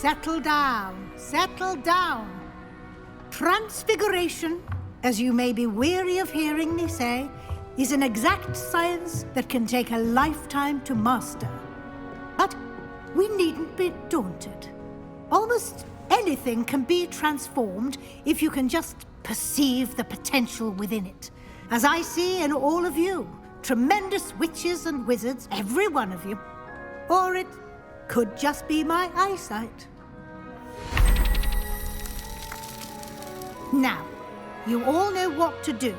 settle down, settle down. Transfiguration, as you may be weary of hearing me say, is an exact science that can take a lifetime to master. But we needn't be daunted. Almost anything can be transformed if you can just perceive the potential within it. As I see in all of you, tremendous witches and wizards, every one of you. Or it could just be my eyesight. Now, you all know what to do.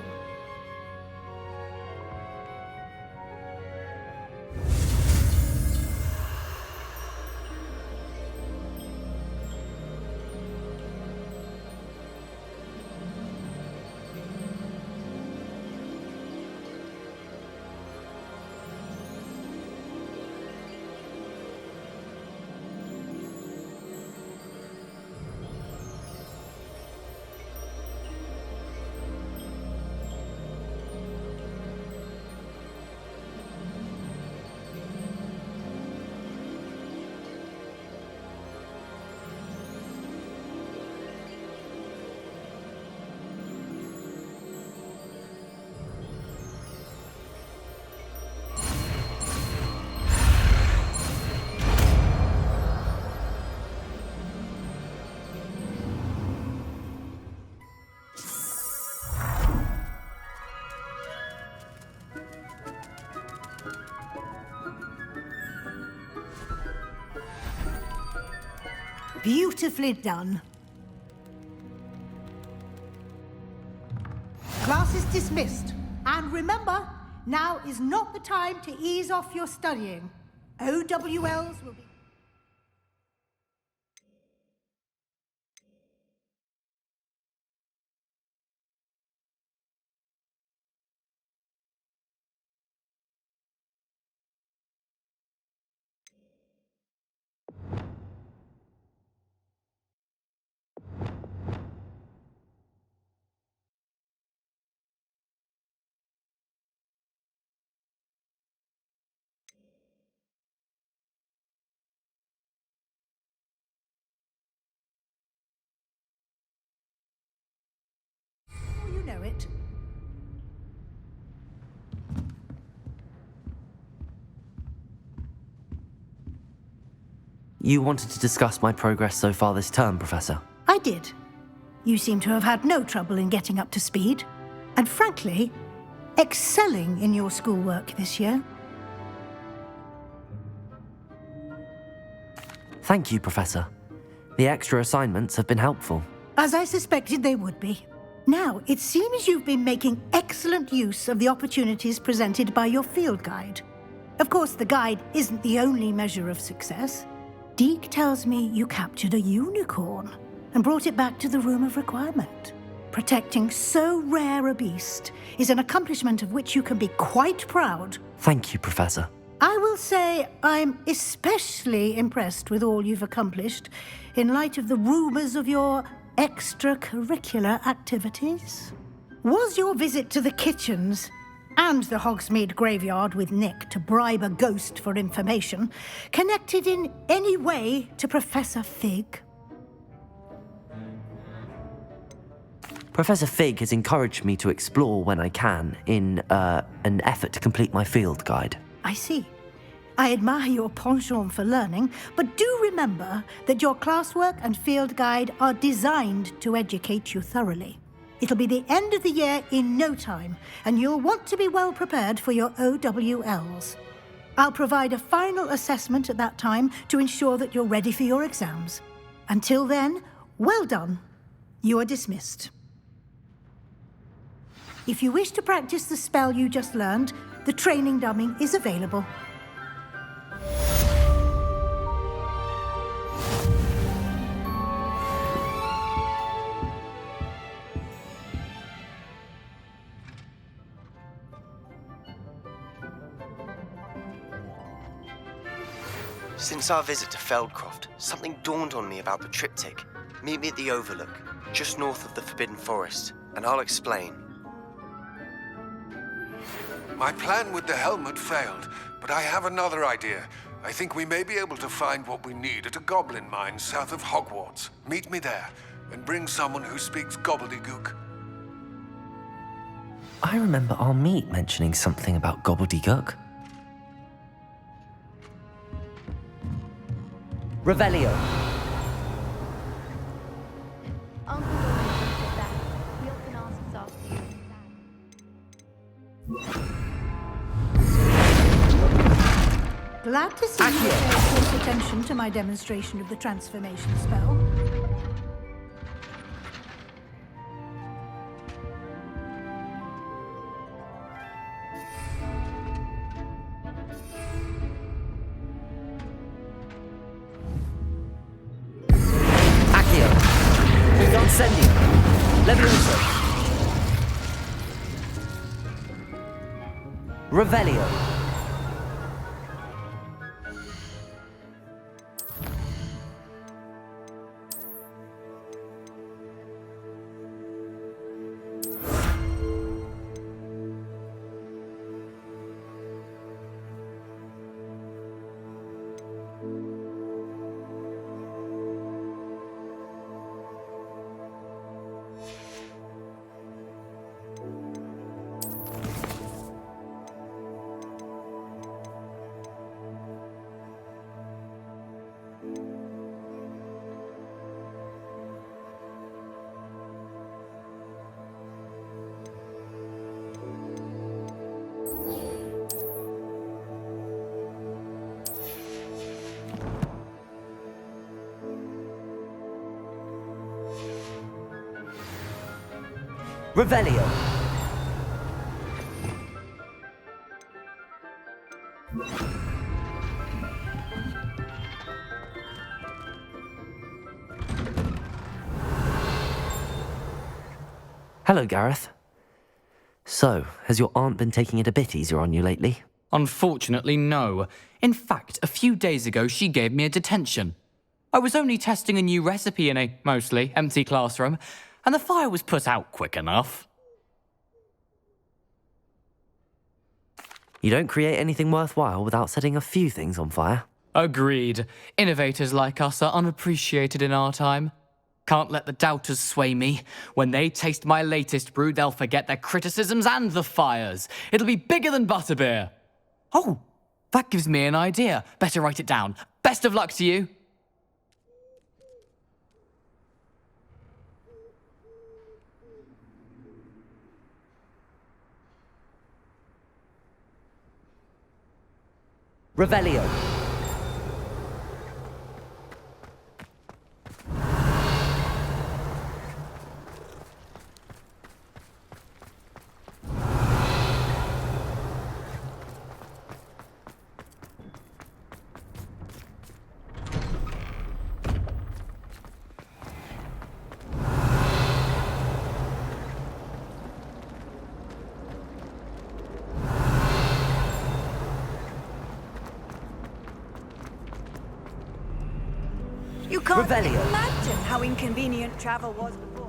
Beautifully done. Class is dismissed. And remember, now is not the time to ease off your studying. OWLs will be... You know it. You wanted to discuss my progress so far this term, Professor? I did. You seem to have had no trouble in getting up to speed. And frankly, excelling in your schoolwork this year. Thank you, Professor. The extra assignments have been helpful. As I suspected they would be. Now, it seems you've been making excellent use of the opportunities presented by your field guide. Of course, the guide isn't the only measure of success. Deke tells me you captured a unicorn and brought it back to the Room of Requirement. Protecting so rare a beast is an accomplishment of which you can be quite proud. Thank you, Professor. I will say I'm especially impressed with all you've accomplished in light of the rumors of your extracurricular activities. Was your visit to the kitchens and the Hogsmeade graveyard with Nick to bribe a ghost for information connected in any way to Professor Fig? Professor Fig has encouraged me to explore when I can in an effort to complete my field guide. I see. I admire your penchant for learning, but do remember that your classwork and field guide are designed to educate you thoroughly. It'll be the end of the year in no time, and you'll want to be well prepared for your OWLs. I'll provide a final assessment at that time to ensure that you're ready for your exams. Until then, well done. You are dismissed. If you wish to practice the spell you just learned, the training dummy is available. Since our visit to Feldcroft, something dawned on me about the triptych. Meet me at the Overlook, just north of the Forbidden Forest, and I'll explain. My plan with the helmet failed, but I have another idea. I think we may be able to find what we need at a goblin mine south of Hogwarts. Meet me there, and bring someone who speaks gobbledygook. I remember our meet mentioning something about gobbledygook. Revelio. Uncle William said that. He often asks after you. Glad to see you pay close attention to my demonstration of the transformation spell. Incendio. Levioso. Revelio. Revelio. Hello, Gareth. So, has your aunt been taking it a bit easier on you lately? Unfortunately, no. In fact, a few days ago, she gave me a detention. I was only testing a new recipe in a mostly empty classroom, and the fire was put out quick enough. You don't create anything worthwhile without setting a few things on fire. Agreed. Innovators like us are unappreciated in our time. Can't let the doubters sway me. When they taste my latest brew, they'll forget their criticisms and the fires. It'll be bigger than butterbeer. Oh, that gives me an idea. Better write it down. Best of luck to you. Revelio. You can't Revelio. imagine how inconvenient travel was before.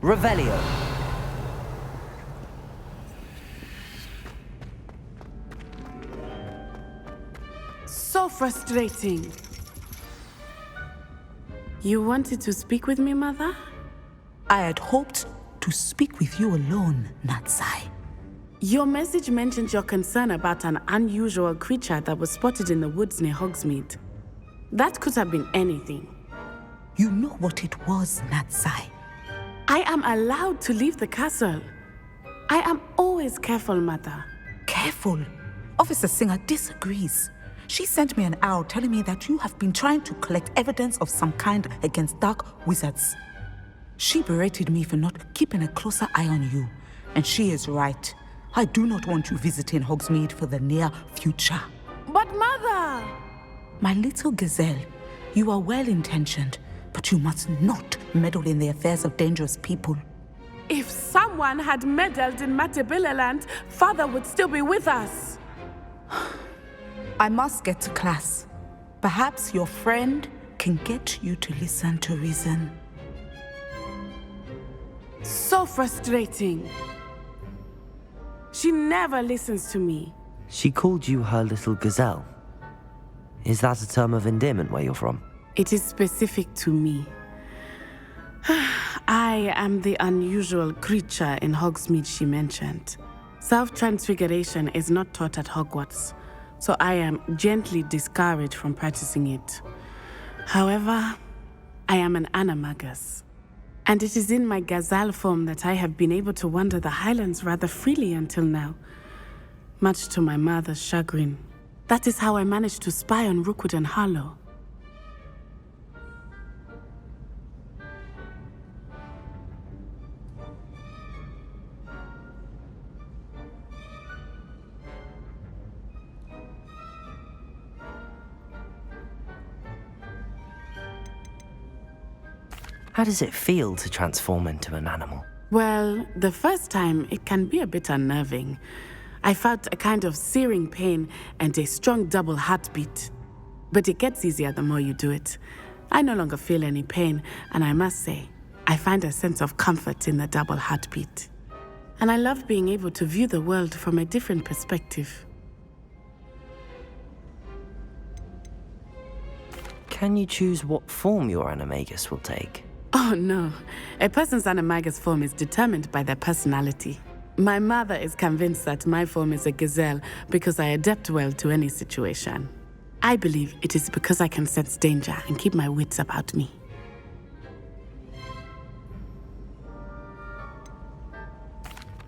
Revelio. So frustrating. You wanted to speak with me, Mother? I had hoped to speak with you alone, Natsai. Your message mentioned your concern about an unusual creature that was spotted in the woods near Hogsmeade. That could have been anything. You know what it was, Natsai. I am allowed to leave the castle. I am always careful, Mother. Careful. Officer Singer disagrees. She sent me an owl telling me that you have been trying to collect evidence of some kind against dark wizards. She berated me for not keeping a closer eye on you, and she is right. I do not want you visiting Hogsmeade for the near future. But Mother! My little gazelle, you are well-intentioned, but you must not meddle in the affairs of dangerous people. If someone had meddled in Matabeleland, Father would still be with us. I must get to class. Perhaps your friend can get you to listen to reason. So frustrating. She never listens to me. She called you her little gazelle. Is that a term of endearment where you're from? It is specific to me. I am the unusual creature in Hogsmeade she mentioned. Self-transfiguration is not taught at Hogwarts, so I am gently discouraged from practicing it. However, I am an animagus, and it is in my gazelle form that I have been able to wander the Highlands rather freely until now, much to my mother's chagrin. That is how I managed to spy on Rookwood and Harlow. How does it feel to transform into an animal? Well, the first time it can be a bit unnerving. I felt a kind of searing pain and a strong double heartbeat. But it gets easier the more you do it. I no longer feel any pain, and I must say, I find a sense of comfort in the double heartbeat. And I love being able to view the world from a different perspective. Can you choose what form your animagus will take? Oh no, a person's animagus form is determined by their personality. My mother is convinced that my form is a gazelle because I adapt well to any situation. I believe it is because I can sense danger and keep my wits about me.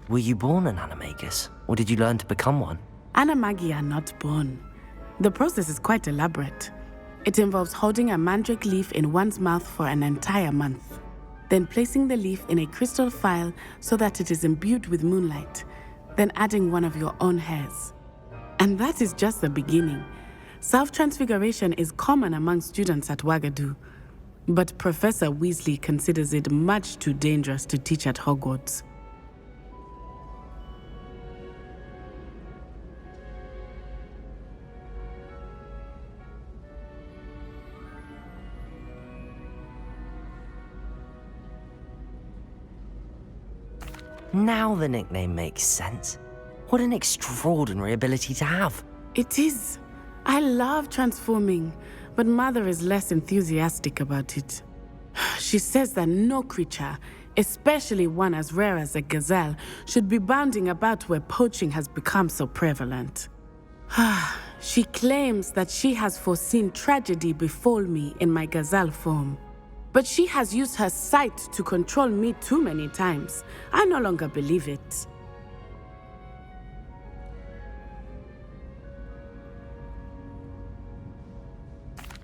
Were you born an animagus, or did you learn to become one? Animagi are not born. The process is quite elaborate. It involves holding a mandrake leaf in one's mouth for an entire month, then placing the leaf in a crystal phial so that it is imbued with moonlight, then adding one of your own hairs. And that is just the beginning. Self-transfiguration is common among students at Wagadu, but Professor Weasley considers it much too dangerous to teach at Hogwarts. Now the nickname makes sense. What an extraordinary ability to have. It is. I love transforming, but Mother is less enthusiastic about it. She says that no creature, especially one as rare as a gazelle, should be bounding about where poaching has become so prevalent. She claims that she has foreseen tragedy befall me in my gazelle form. But she has used her sight to control me too many times. I no longer believe it.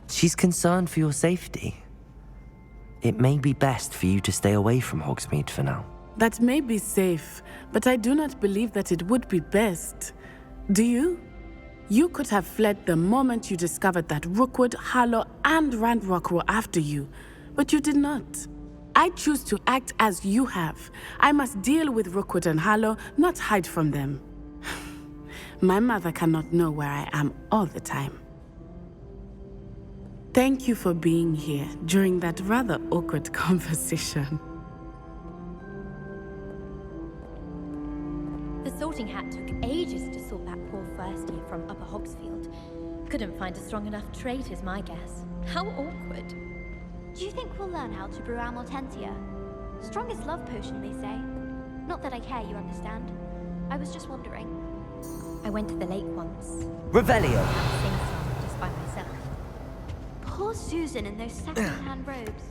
She's concerned for your safety. It may be best for you to stay away from Hogsmeade for now. That may be safe, but I do not believe that it would be best. Do you? You could have fled the moment you discovered that Rookwood, Harlow, and Ranrock were after you. But you did not. I choose to act as you have. I must deal with Rookwood and Harlow, not hide from them. My mother cannot know where I am all the time. Thank you for being here during that rather awkward conversation. The sorting hat took ages to sort that poor first year from Upper Hogsfield. Couldn't find a strong enough trait is my guess. How awkward. Do you think we'll learn how to brew our Mortentia? Strongest love potion, they say. Not that I care, you understand. I was just wondering. I went to the lake once. Revelio! Sing song just by myself. Poor Susan in those second-hand robes.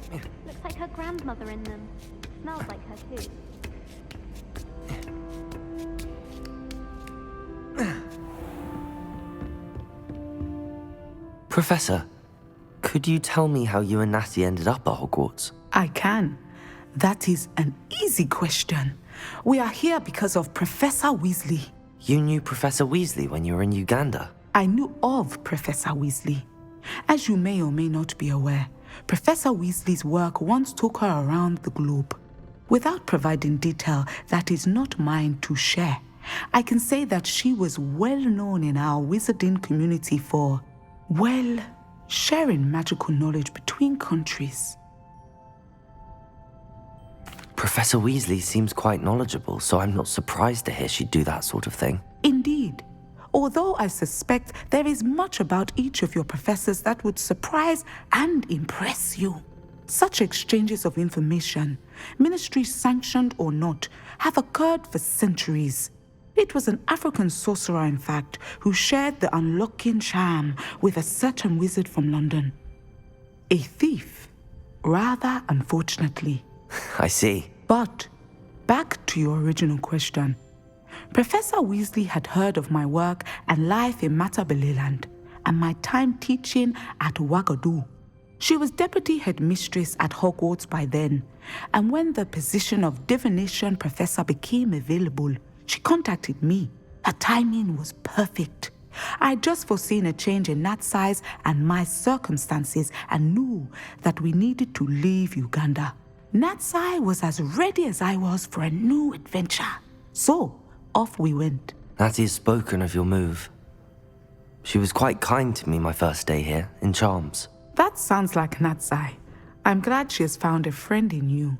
Looks like her grandmother in them. Smells like her too. Professor, could you tell me how you and Natty ended up at Hogwarts? I can. That is an easy question. We are here because of Professor Weasley. You knew Professor Weasley when you were in Uganda? I knew of Professor Weasley. As you may or may not be aware, Professor Weasley's work once took her around the globe. Without providing detail that is not mine to share, I can say that she was well known in our wizarding community for, well, sharing magical knowledge between countries. Professor Weasley seems quite knowledgeable, so I'm not surprised to hear she'd do that sort of thing. Indeed. Although I suspect there is much about each of your professors that would surprise and impress you. Such exchanges of information, ministry sanctioned or not, have occurred for centuries. It was an African sorcerer, in fact, who shared the unlocking charm with a certain wizard from London. A thief, rather unfortunately. I see. But back to your original question. Professor Weasley had heard of my work and life in Matabeleland and my time teaching at Ouagadougou. She was deputy headmistress at Hogwarts by then, and when the position of divination professor became available, she contacted me. Her timing was perfect. I had just foreseen a change in Nat's size and my circumstances and knew that we needed to leave Uganda. Natsai was as ready as I was for a new adventure. So, off we went. Natty has spoken of your move. She was quite kind to me my first day here, in Charms. That sounds like Natsai. I'm glad she has found a friend in you.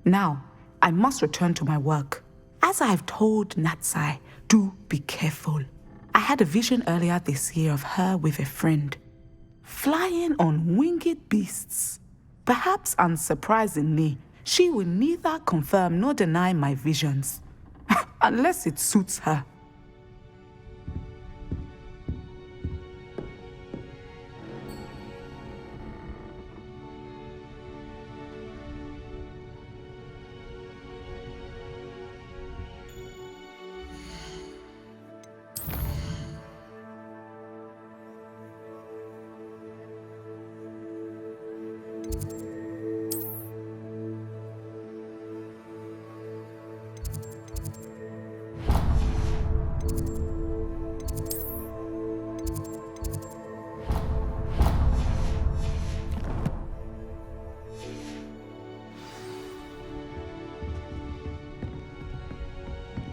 Now, I must return to my work. As I've told Natsai, do be careful. I had a vision earlier this year of her with a friend, flying on winged beasts. Perhaps unsurprisingly, she will neither confirm nor deny my visions, unless it suits her.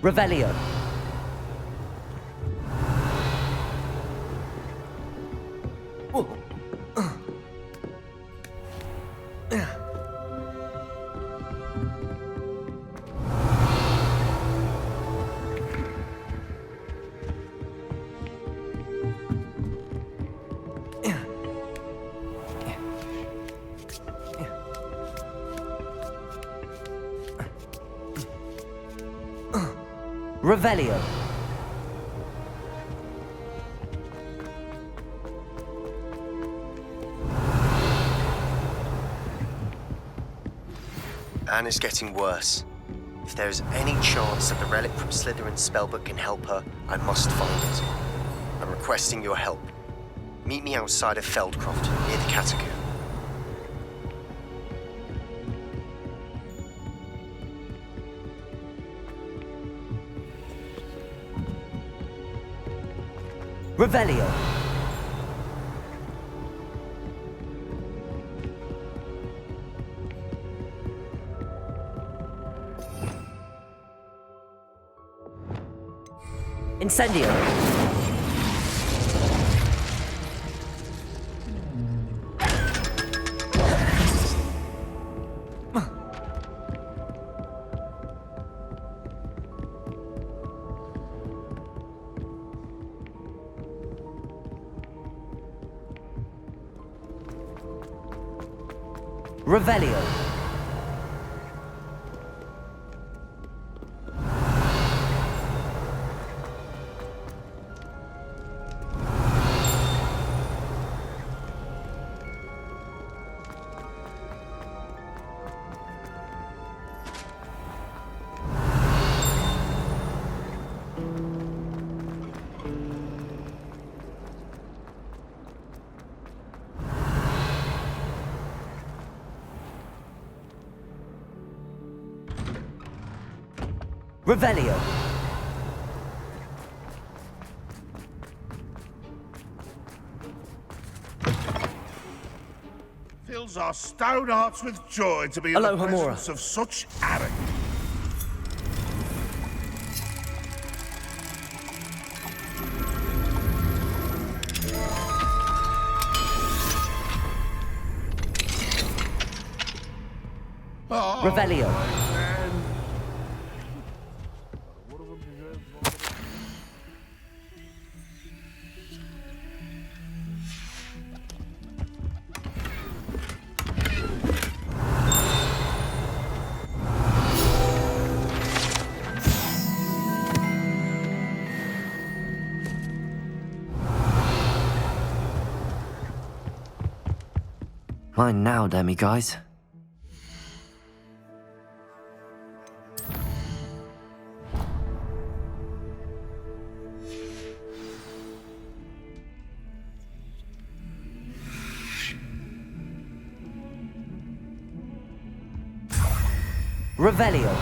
Revelio. Revelio. Anne is getting worse. If there is any chance that the relic from Slytherin's spellbook can help her, I must find it. I'm requesting your help. Meet me outside of Feldcroft, near the catacomb. Revelio. Incendio. Revelio. Revelio. Fills our stone hearts with joy to be in the presence of such arrogance. Revelio. Mine now, Demi guys. Revelio.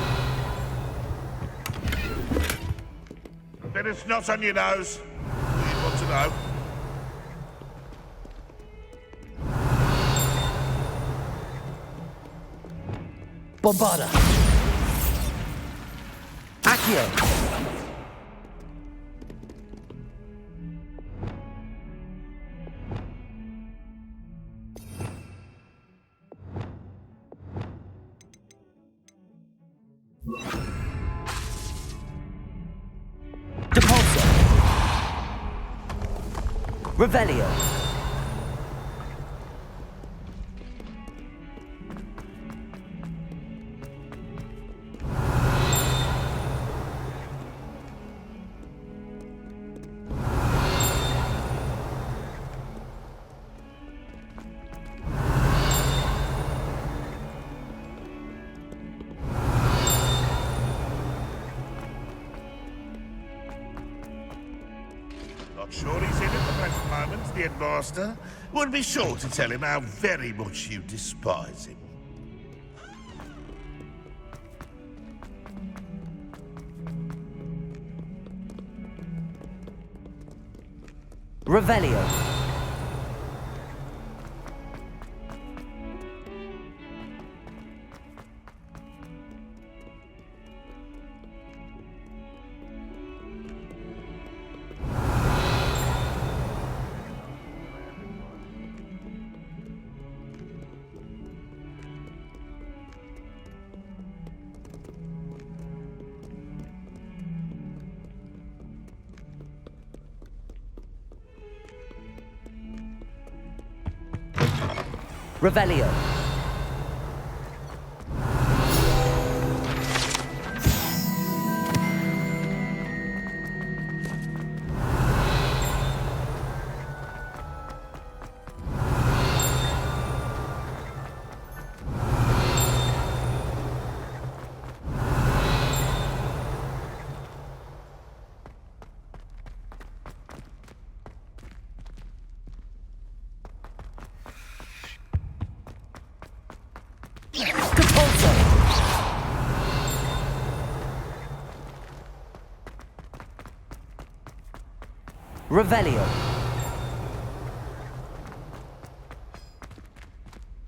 Bet it's not on your nose. You want to know? Bombarda. Accio. Depulso. Revelio. Not sure he's in at the present moment, the headmaster. Would be sure to tell him how very much you despise him. Revelio. Revelio. Revelio.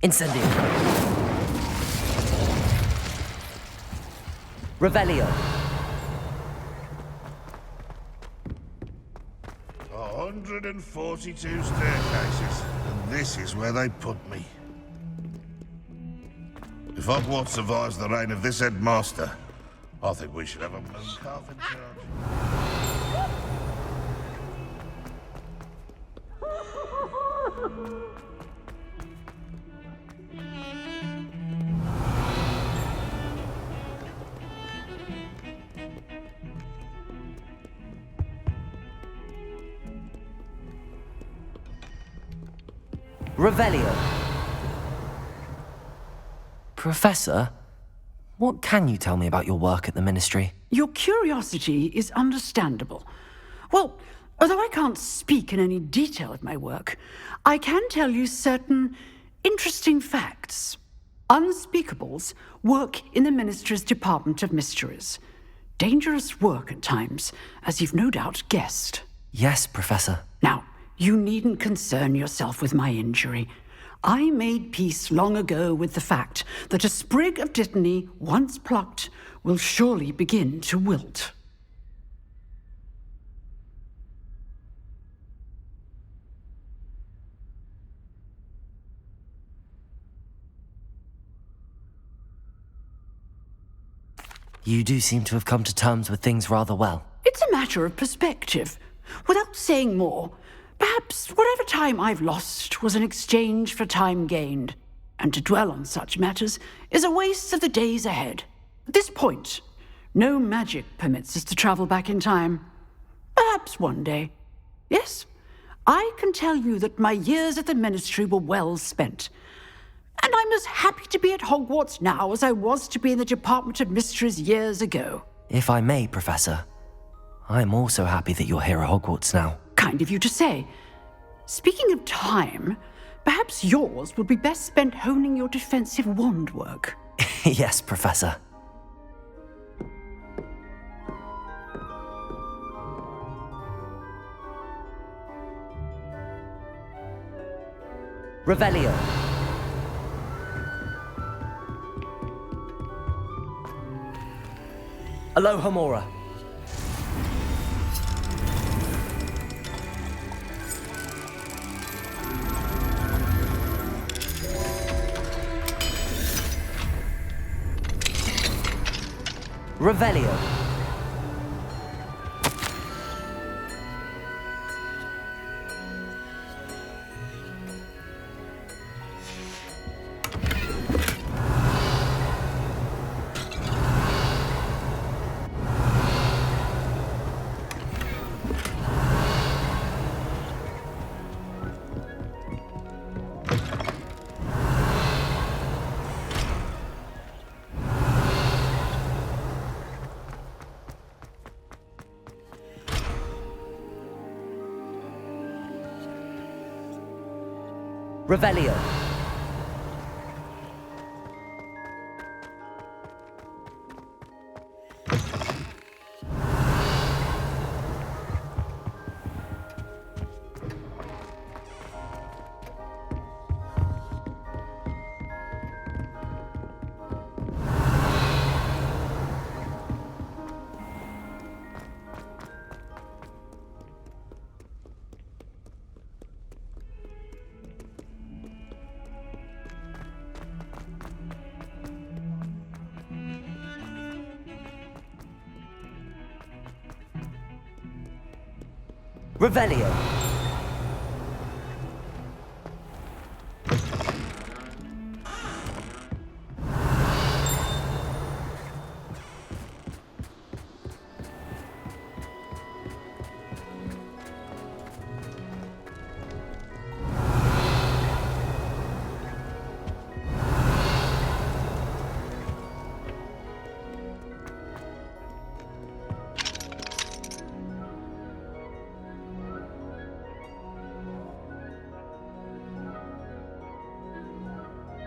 Incendio. Revelio. 142 staircases, and this is where they put me. If Hogwarts survives the reign of this headmaster, I think we should have a moon calf in charge. Revelio. Professor, what can you tell me about your work at the Ministry? Your curiosity is understandable. Well, although I can't speak in any detail of my work, I can tell you certain interesting facts. Unspeakables work in the Ministry's Department of Mysteries. Dangerous work at times, as you've no doubt guessed. Yes, Professor. Now, you needn't concern yourself with my injury. I made peace long ago with the fact that a sprig of dittany, once plucked, will surely begin to wilt. You do seem to have come to terms with things rather well. It's a matter of perspective. Without saying more, perhaps whatever time I've lost was an exchange for time gained, and to dwell on such matters is a waste of the days ahead. At this point, no magic permits us to travel back in time. Perhaps one day. Yes, I can tell you that my years at the Ministry were well spent. And I'm as happy to be at Hogwarts now as I was to be in the Department of Mysteries years ago. If I may, Professor, I'm also happy that you're here at Hogwarts now. Kind of you to say. Speaking of time, perhaps yours would be best spent honing your defensive wand work. Yes, Professor. Revelio. Aloha Mora. Revelio. Revelio. Revelio.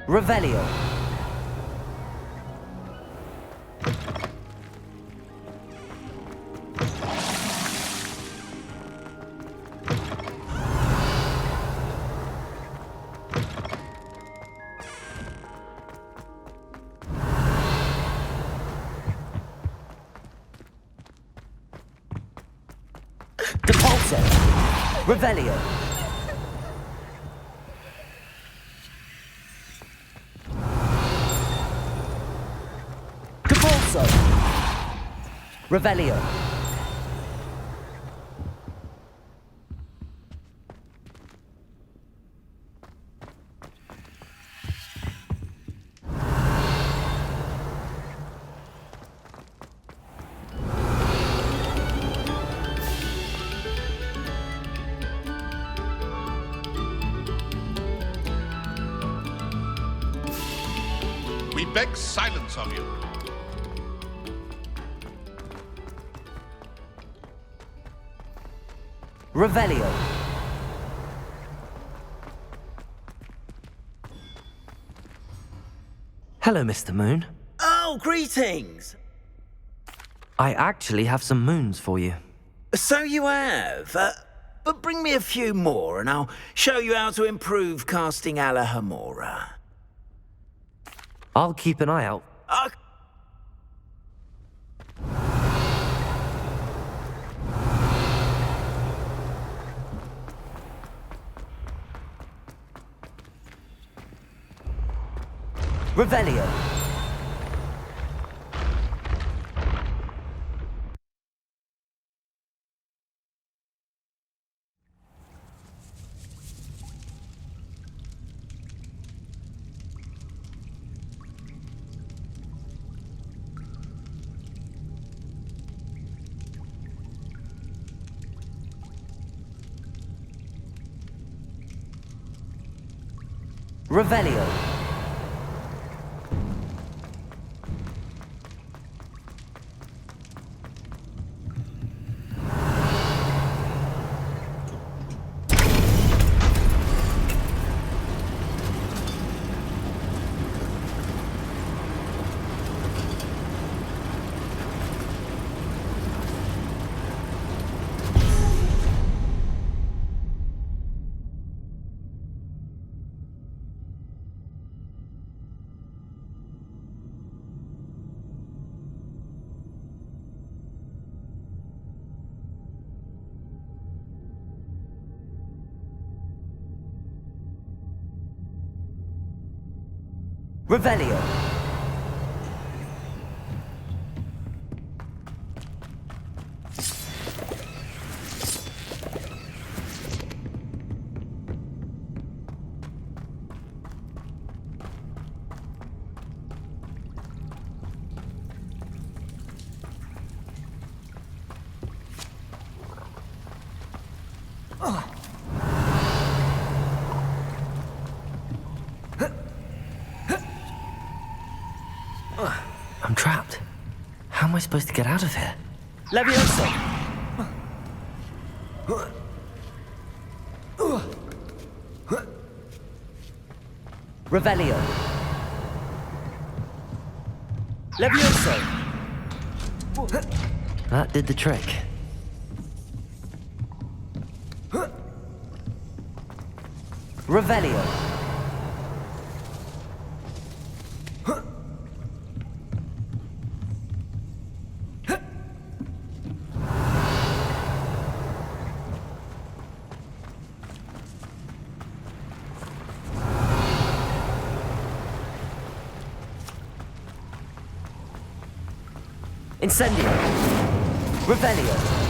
Revelio. Depulso. Revelio. Revelio. We beg silence of you. Revelio. Hello, Mr. Moon. Oh, greetings! I actually have some moons for you. So you have. But bring me a few more and I'll show you how to improve casting Alahamora. I'll keep an eye out. Revelio. Revelio. Revelio. I'm trapped. How am I supposed to get out of here? Levioso! Revelio. Levioso! That did the trick. Revelio. Incendio. Revelio.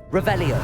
Revelio.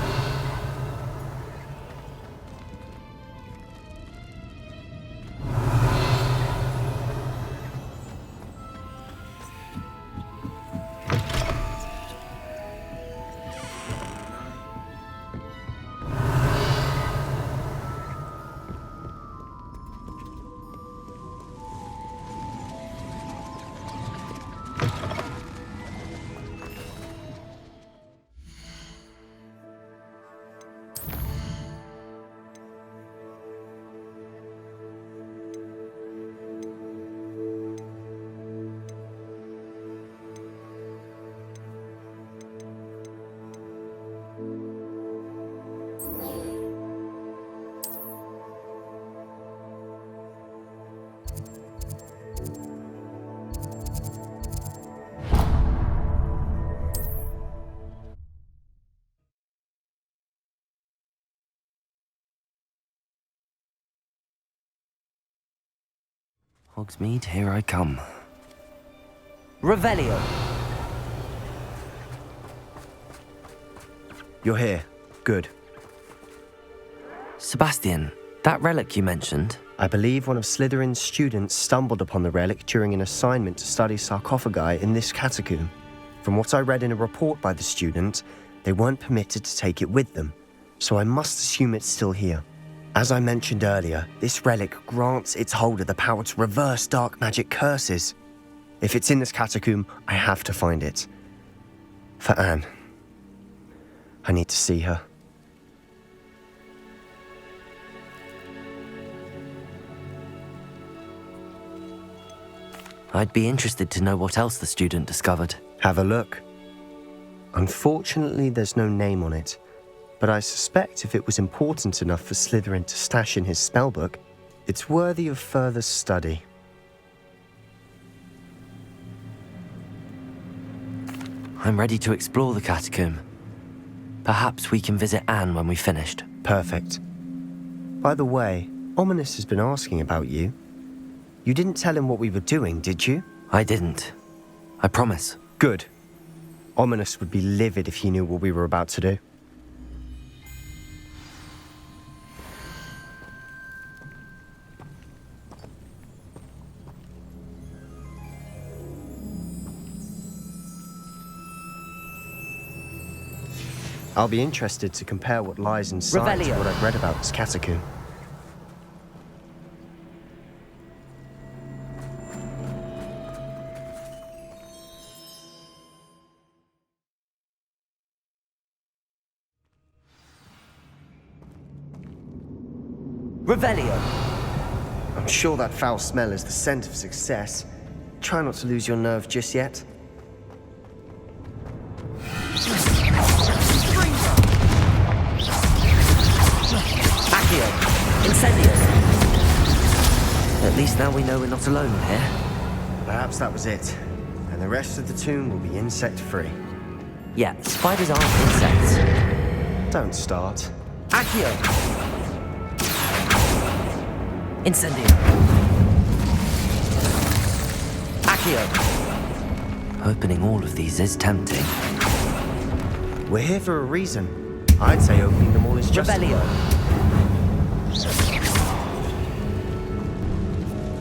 Hogsmeade, here I come. Revelio. You're here. Good. Sebastian, that relic you mentioned. I believe one of Slytherin's students stumbled upon the relic during an assignment to study sarcophagi in this catacomb. From what I read in a report by the student, they weren't permitted to take it with them, so I must assume it's still here. As I mentioned earlier, this relic grants its holder the power to reverse dark magic curses. If it's in this catacomb, I have to find it. For Anne. I need to see her. I'd be interested to know what else the student discovered. Have a look. Unfortunately, there's no name on it, but I suspect if it was important enough for Slytherin to stash in his spellbook, it's worthy of further study. I'm ready to explore the catacomb. Perhaps we can visit Anne when we've finished. Perfect. By the way, Ominous has been asking about you. You didn't tell him what we were doing, did you? I didn't. I promise. Good. Ominous would be livid if he knew what we were about to do. I'll be interested to compare what lies inside to what I've read about this catacomb. Revelio. I'm sure that foul smell is the scent of success. Try not to lose your nerve just yet. Accio. Incendio. At least now we know we're not alone in here. Perhaps that was it. And the rest of the tomb will be insect-free. Yeah, spiders aren't insects. Don't start. Accio. Incendio. Accio. Opening all of these is tempting. We're here for a reason. I'd say opening them all is just... Revelio.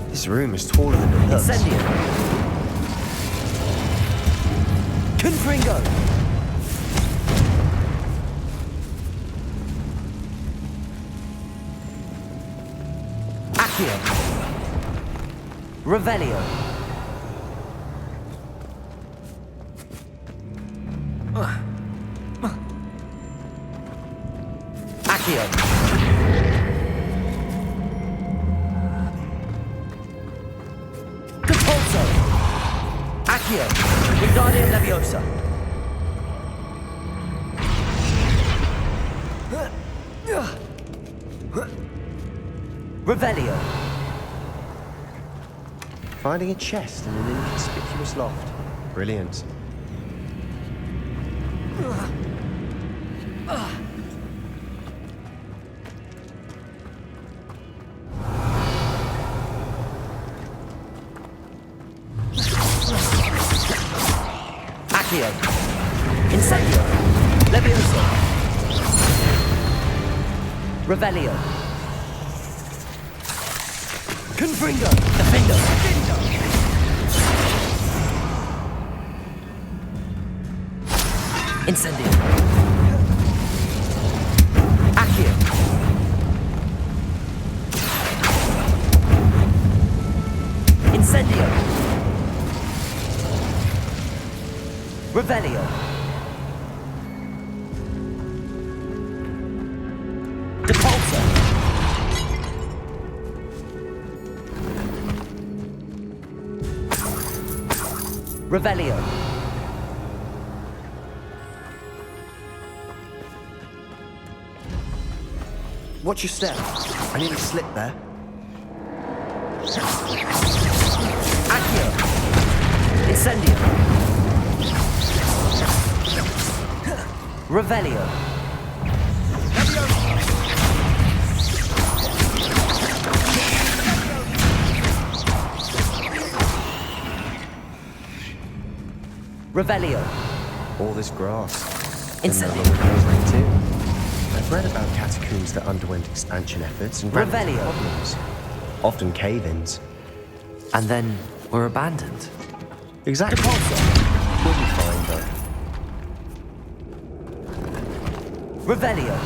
This room is taller than it looks. Incendio. Confringo. Accio. Revelio. Accio. Compulso. Accio. Wingardium Leviosa. Revelio. Finding a chest in an inconspicuous loft. Brilliant. Accio. Incendio. Leviosa. Revelio. Confringo. Defendo. Incendio. Accio. Incendio. Revelio. Depulso. Revelio. Watch your step. I nearly slipped there. Accio. Incendio. Revelio. Revelio. All this grass. Incendio. Too. I've read about catacombs that underwent expansion efforts and ran into Revelio. problems. Often cave-ins. And then were abandoned. Exactly. We'll be fine, though. Revelio.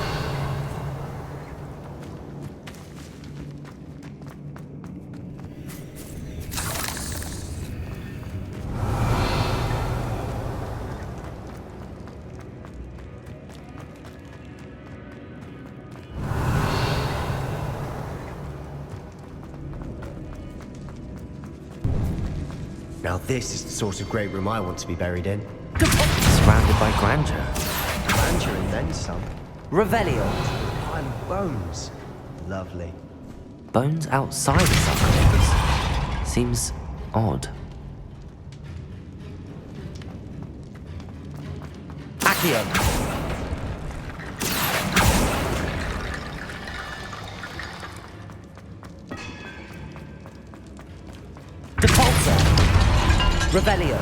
Now this is the sort of great room I want to be buried in. Surrounded by grandeur. Grandeur and then some. Revelio. I'm bones. Lovely. Bones outside the sarcophagus. Seems odd. Accio. Depulsor. Revelio.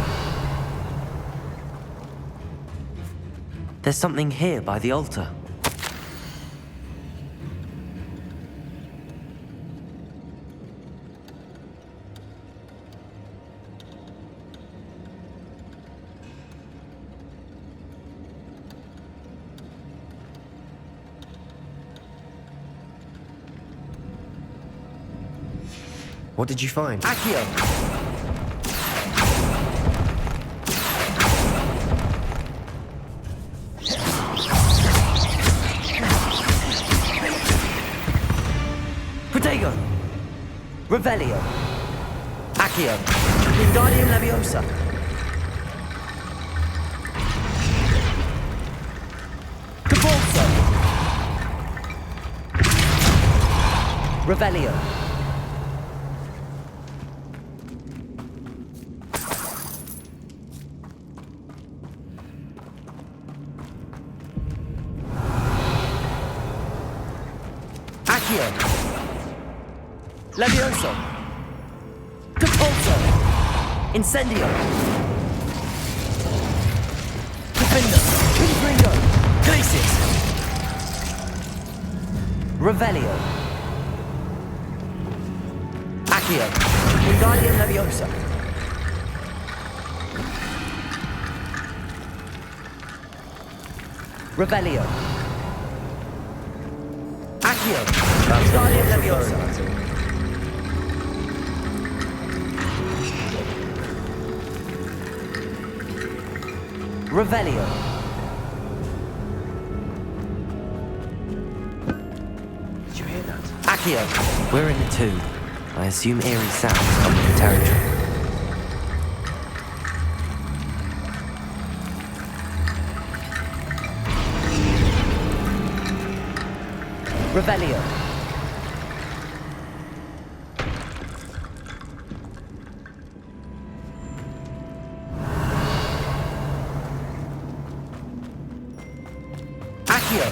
There's something here by the altar. What did you find? Accio. Protego. Revelio. Accio. Wingardium Leviosa. Depulsor. Revelio. Accio. Levioso. Depulso. Incendio. Defender. Confringo. Glacis. Revelio. Accio. Wingardium Leviosa. Revelio. Accio. Wingardium Leviosa. Revelio. Did you hear that? Accio. We're in the tomb. I assume eerie sounds come with the territory. Revelio. Accio.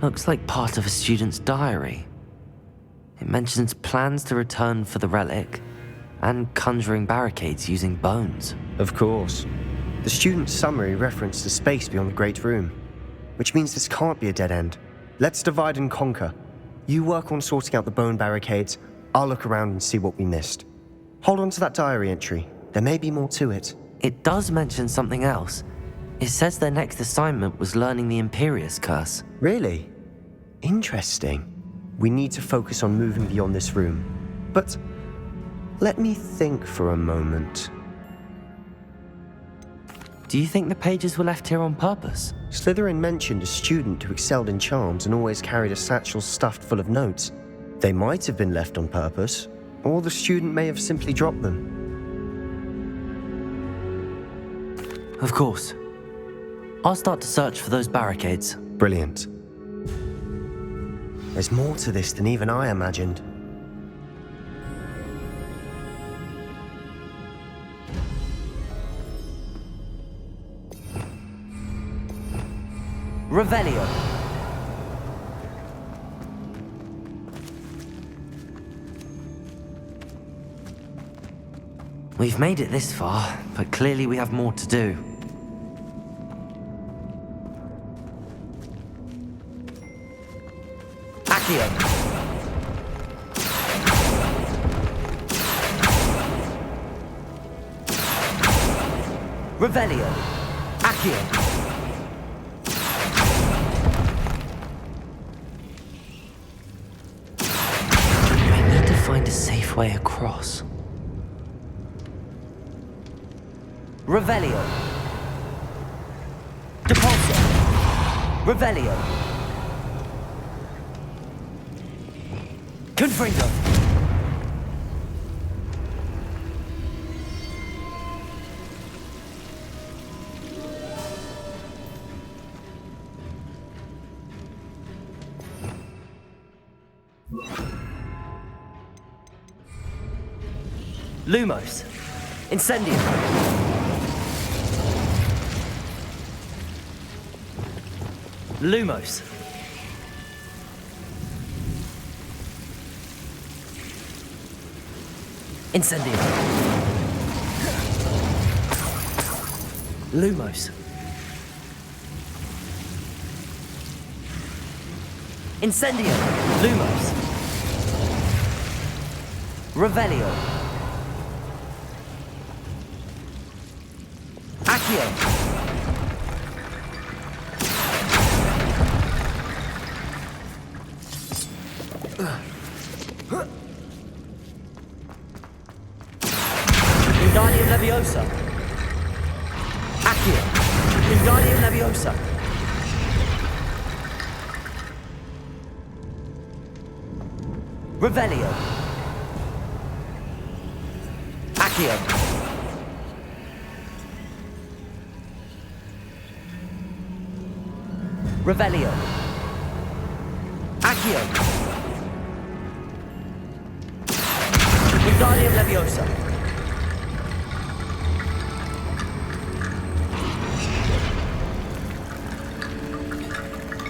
Looks like part of a student's diary. It mentions plans to return for the relic and conjuring barricades using bones. Of course. The student's summary referenced a space beyond the Great Room, which means this can't be a dead end. Let's divide and conquer. You work on sorting out the bone barricades, I'll look around and see what we missed. Hold on to that diary entry. There may be more to it. It does mention something else. It says their next assignment was learning the Imperius Curse. Really? Interesting. We need to focus on moving beyond this room. But let me think for a moment. Do you think the pages were left here on purpose? Slytherin mentioned a student who excelled in charms and always carried a satchel stuffed full of notes. They might have been left on purpose, or the student may have simply dropped them. Of course. I'll start to search for those barricades. Brilliant. There's more to this than even I imagined. Revelio. We've made it this far, but clearly we have more to do. Accio. Revelio. Accio. I need to find a safe way across. Revelio. Depulso. Revelio. Confringo. Lumos. Incendio. Lumos. Incendio. Lumos. Incendio. Lumos. Revelio. Accio. Wingardium Leviosa. Accio. Wingardium Leviosa. Revelio. Accio. Revelio. Accio. Wingardium Leviosa.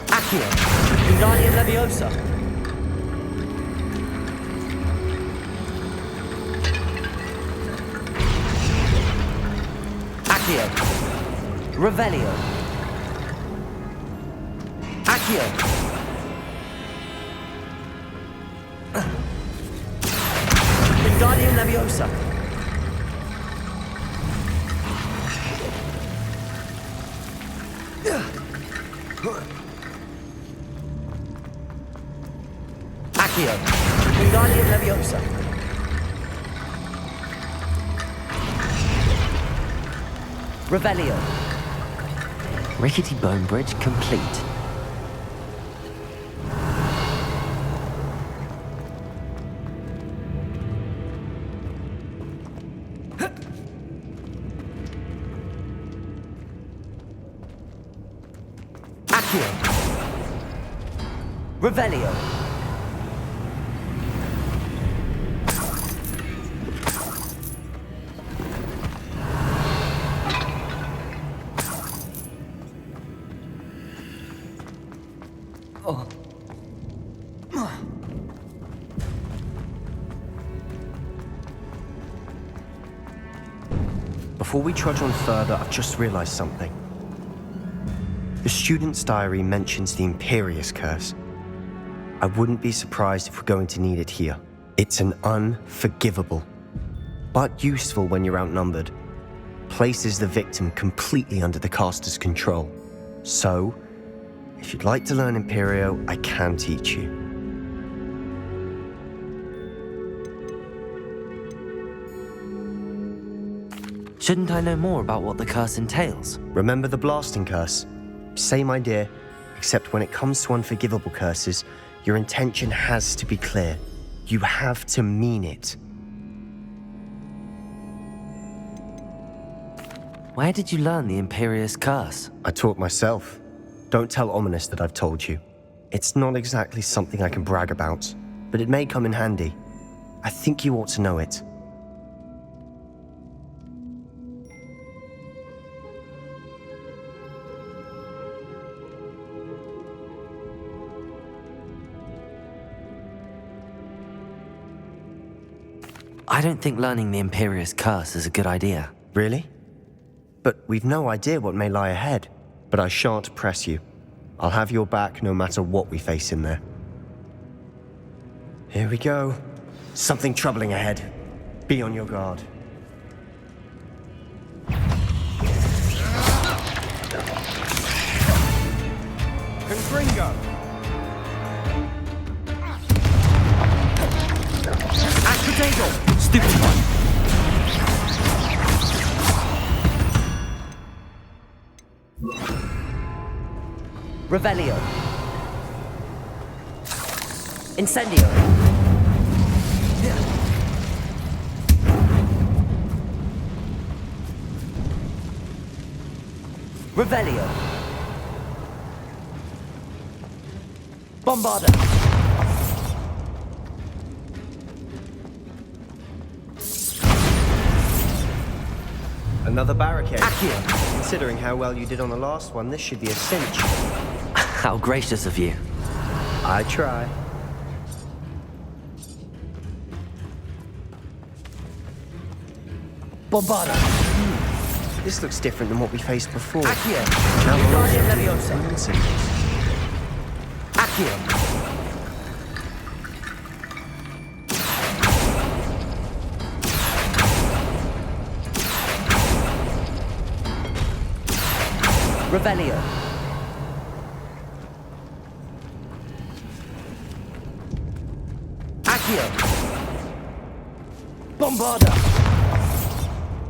Accio. Wingardium Leviosa. Accio. Revelio. Accio. Wingardium Leviosa. Accio. Wingardium Leviosa. Revelio. Rickety bone bridge complete. Accio. Revelio. Before we trudge on further, I've just realized something. The student's diary mentions the Imperious Curse. I wouldn't be surprised if we're going to need it here. It's an unforgivable, but useful when you're outnumbered. Places the victim completely under the caster's control. So, if you'd like to learn Imperio, I can teach you. Shouldn't I know more about what the curse entails? Remember the blasting curse? Same idea, except when it comes to unforgivable curses, your intention has to be clear. You have to mean it. Where did you learn the Imperious Curse? I taught myself. Don't tell Ominous that I've told you. It's not exactly something I can brag about, but it may come in handy. I think you ought to know it. I don't think learning the Imperious Curse is a good idea. Really? But we've no idea what may lie ahead. But I shan't press you. I'll have your back no matter what we face in there. Here we go. Something troubling ahead. Be on your guard. Confringo! Acrodago! Stupid one! Revelio. Incendio. Revelio. Bombarda. Another barricade. Accio. Considering how well you did on the last one, this should be a cinch. How gracious of you. I try. Bombarda. This looks different than what we faced before. Accio. Now we're Guardian also Leviosa. doing symbols. Accio. Revelio. Accio. Bombarda.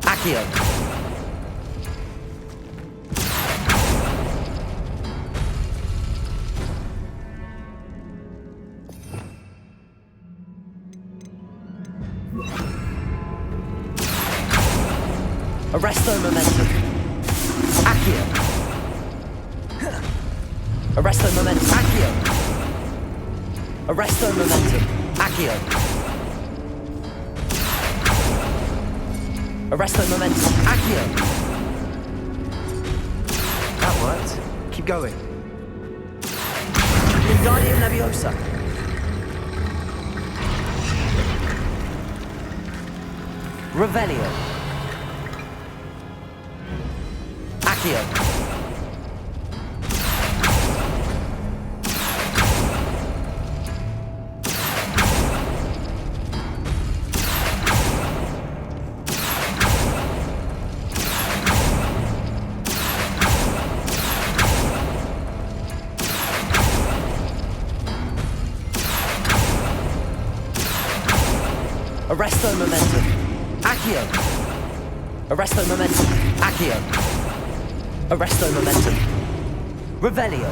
Accio. Arresto momentum. Accio. Arresto momentum. Accio. Arresto momentum. Accio. Arresto momentum. Accio. That worked. Keep going. Guardian Leviosa. Revelio. Accio. Arresto momentum. Accio. Arresto momentum. Accio. Arresto momentum. Revelio.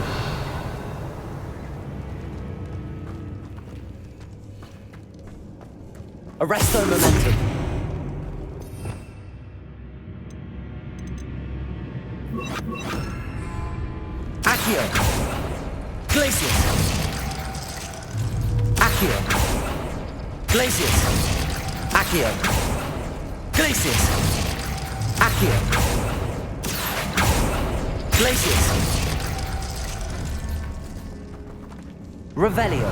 Arresto momentum. Accio. Glacius. Accio. Glacius. Accio. Glacius. Accio. Glacius. Revelio.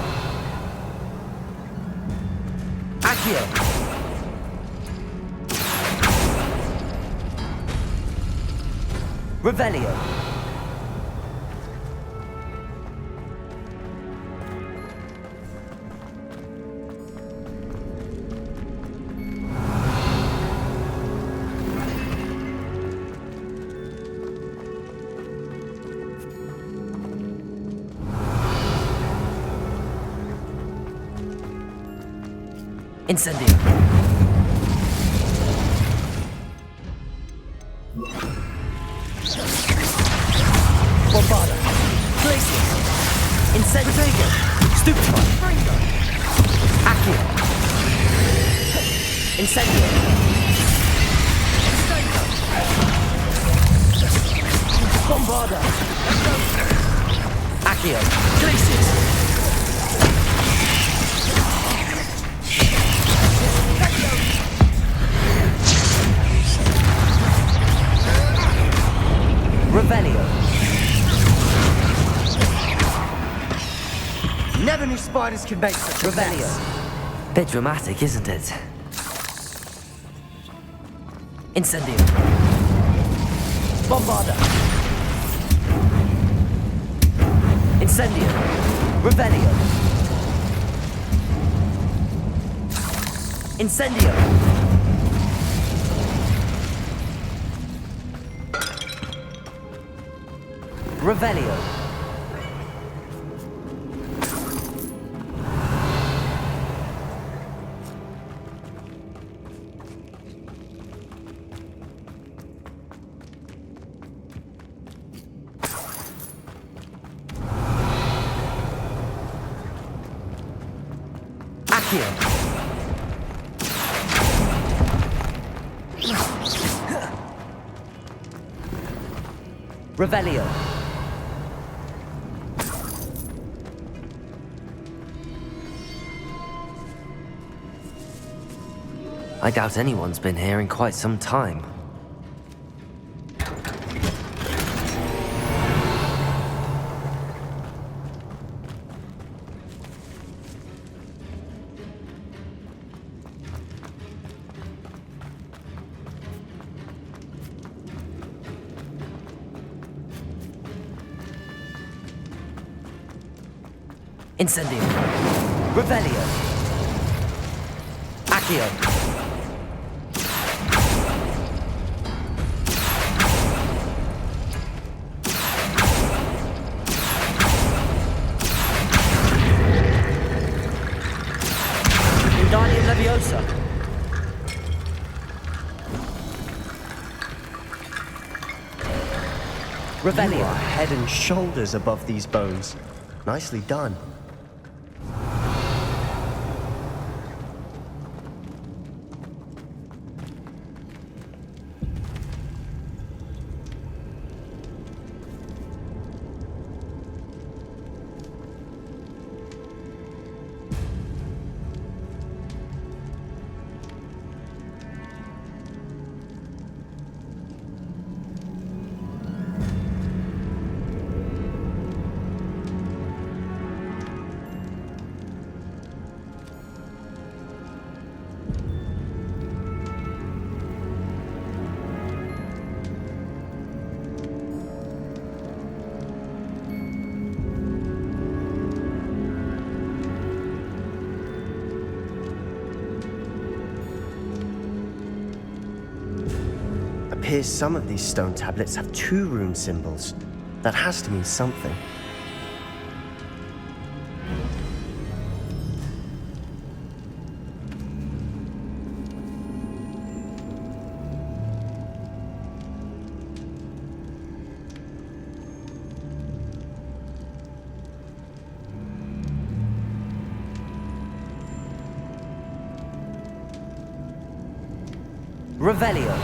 Accio. Revelio. Incendio. Bombarda. Glacius. Incendio. Stupefy. Accio. Incendio. Bombarda. Accio. Glacius. Revelio. Never knew spiders could make such a Revelio. mess. Bit dramatic, isn't it? Incendio. Bombarda. Incendio. Revelio. Incendio. Revelio. Accio. Revelio. I doubt anyone's been here in quite some time. Incendio. Revelio. Accio. Wingardium Leviosa. Revelio. You are head and shoulders above these bones. Nicely done. Appears some of these stone tablets have 2 rune symbols. That has to mean something. Revelio.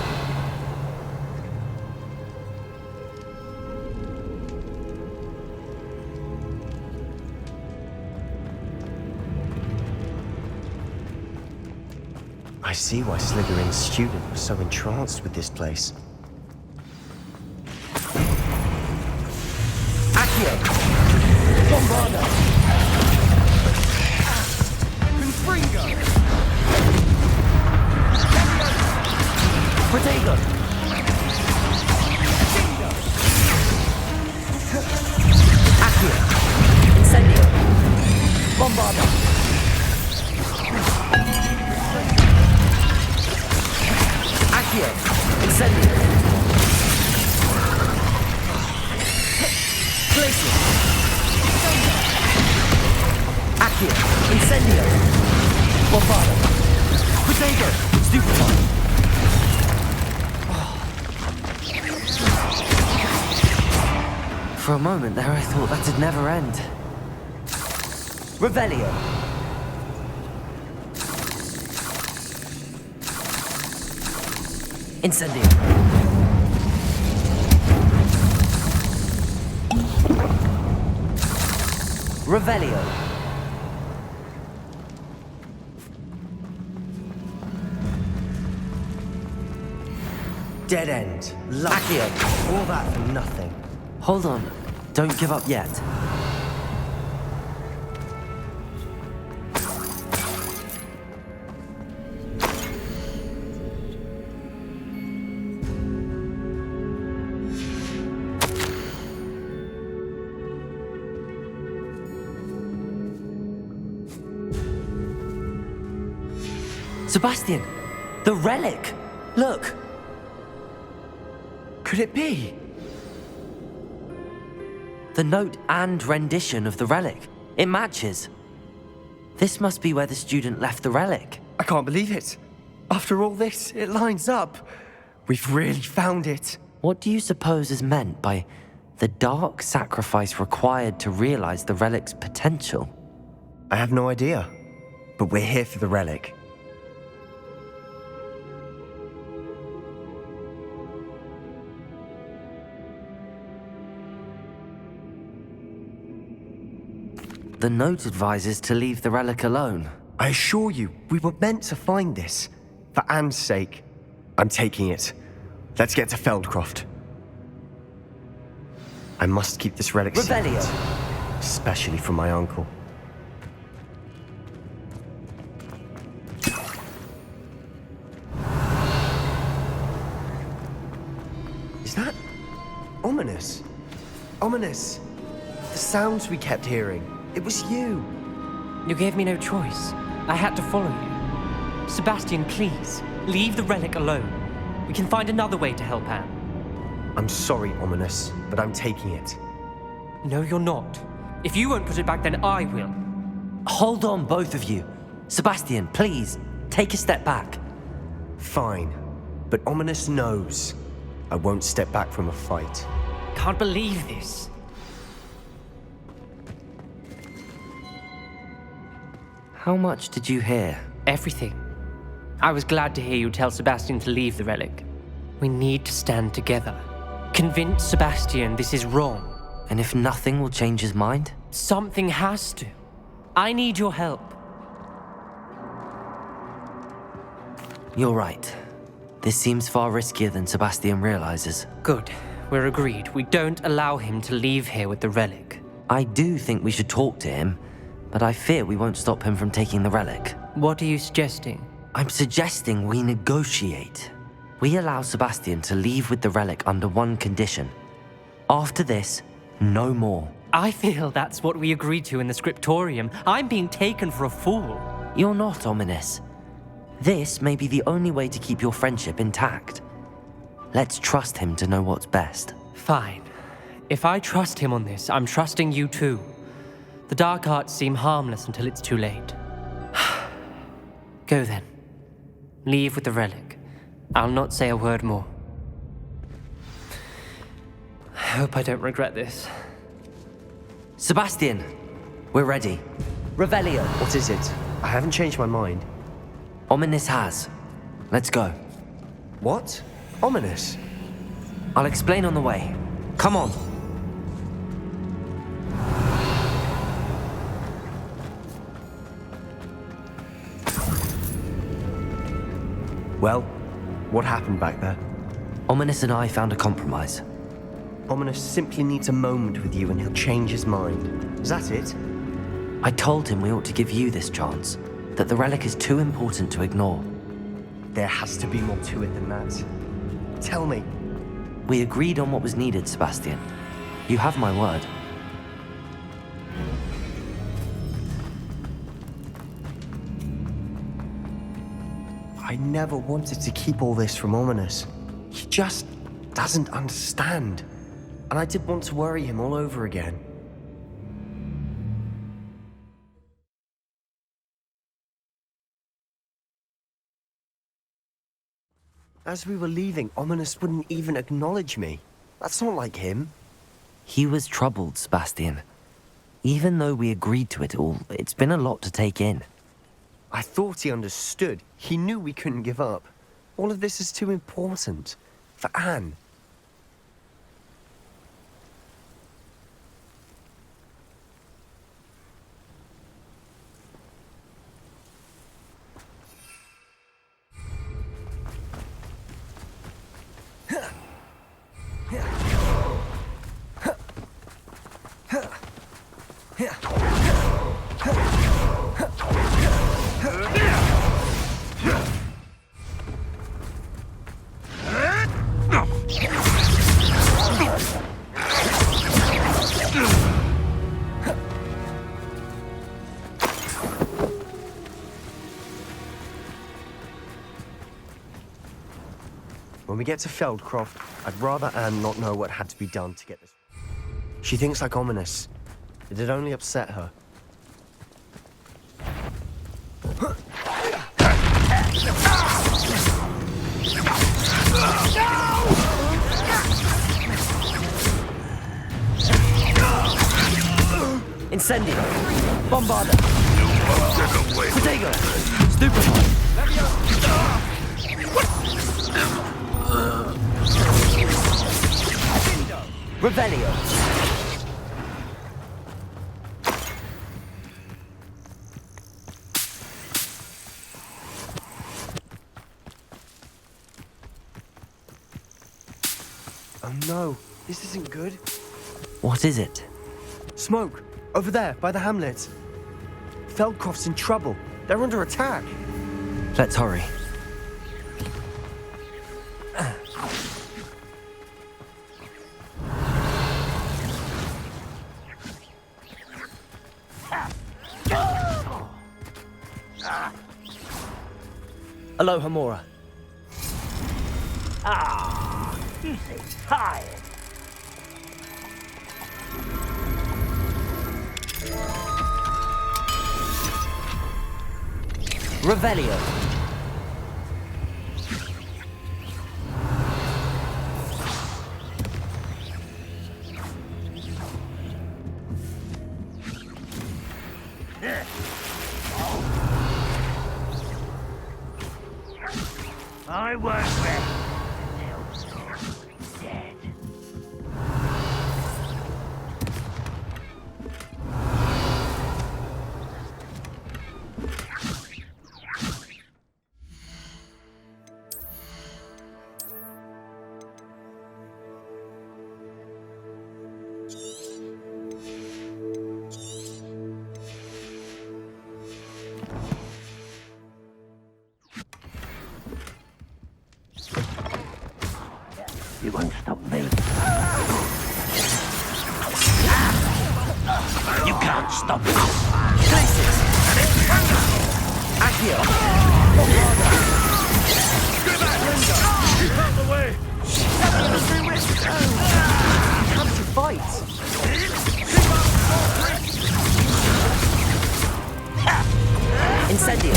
I see why Slytherin's student was so entranced with this place. Accio. Bombarda. Confringo. Protego. Accio. Incendio. Bombarda. Accio. Incendio. Glacier. Accio. Incendio. Bombarda. Protego. Stupefy. For a moment there, I thought that'd never end. Revelio. Incendio. Revelio. Dead end. Accio. All that for nothing. Hold on. Don't give up yet. Sebastian! The relic! Look! Could it be? The note and rendition of the relic. It matches. This must be where the student left the relic. I can't believe it. After all this, it lines up. We've really found it. What do you suppose is meant by the dark sacrifice required to realize the relic's potential? I have no idea. but we're here for the relic. The note advises to leave the relic alone. I assure you, we were meant to find this. For Anne's sake, I'm taking it. Let's get to Feldcroft. I must keep this relic Revelio. secret, especially from my uncle. Is that ominous? Ominous. The sounds we kept hearing. It was you. You gave me no choice. I had to follow you. Sebastian, please, leave the relic alone. We can find another way to help Anne. I'm sorry, Ominous, but I'm taking it. No, you're not. If you won't put it back, then I will. Hold on, both of you. Sebastian, please, take a step back. Fine, but Ominous knows I won't step back from a fight. Can't believe this. How much did you hear? Everything. I was glad to hear you tell Sebastian to leave the relic. We need to stand together. Convince Sebastian this is wrong. And if nothing will change his mind? Something has to. I need your help. You're right. This seems far riskier than Sebastian realizes. Good. We're agreed. We don't allow him to leave here with the relic. I do think we should talk to him, but I fear we won't stop him from taking the relic. What are you suggesting? I'm suggesting we negotiate. We allow Sebastian to leave with the relic under one condition. After this, no more. I feel that's what we agreed to in the scriptorium. I'm being taken for a fool. You're not, Ominous. This may be the only way to keep your friendship intact. Let's trust him to know what's best. Fine. If I trust him on this, I'm trusting you too. The dark arts seem harmless until it's too late. Go then. Leave with the relic. I'll not say a word more. I hope I don't regret this. Sebastian, we're ready. Revelio. What is it? I haven't changed my mind. Ominous has. Let's go. What? Ominous? I'll explain on the way. Come on. Well, what happened back there? Ominous and I found a compromise. Ominous simply needs a moment with you and he'll change his mind. Is that it? I told him we ought to give you this chance, that the relic is too important to ignore. There has to be more to it than that. Tell me. We agreed on what was needed, Sebastian. You have my word. I never wanted to keep all this from Ominous. He just doesn't understand. And I didn't want to worry him all over again. As we were leaving, Ominous wouldn't even acknowledge me. That's not like him. He was troubled, Sebastian. Even though we agreed to it all, it's been a lot to take in. I thought he understood. He knew we couldn't give up. All of this is too important. For Anne. When we get to Feldcroft, I'd rather Anne not know what had to be done to get this. She thinks like Ominous. It'd only upset her. Incendio! Bombarda! Protego! Stupefy! Revelio! Oh no, this isn't good. What is it? Smoke! Over there, by the hamlet. Feldcroft's in trouble. They're under attack. Let's hurry. Aloha, Mora. You seem tired. Revelio! I won't rest until you're dead. You won't stop me. You can't stop me. Places! Accio! Get back, Linda! Keep out the way! Come to fight! Incendio!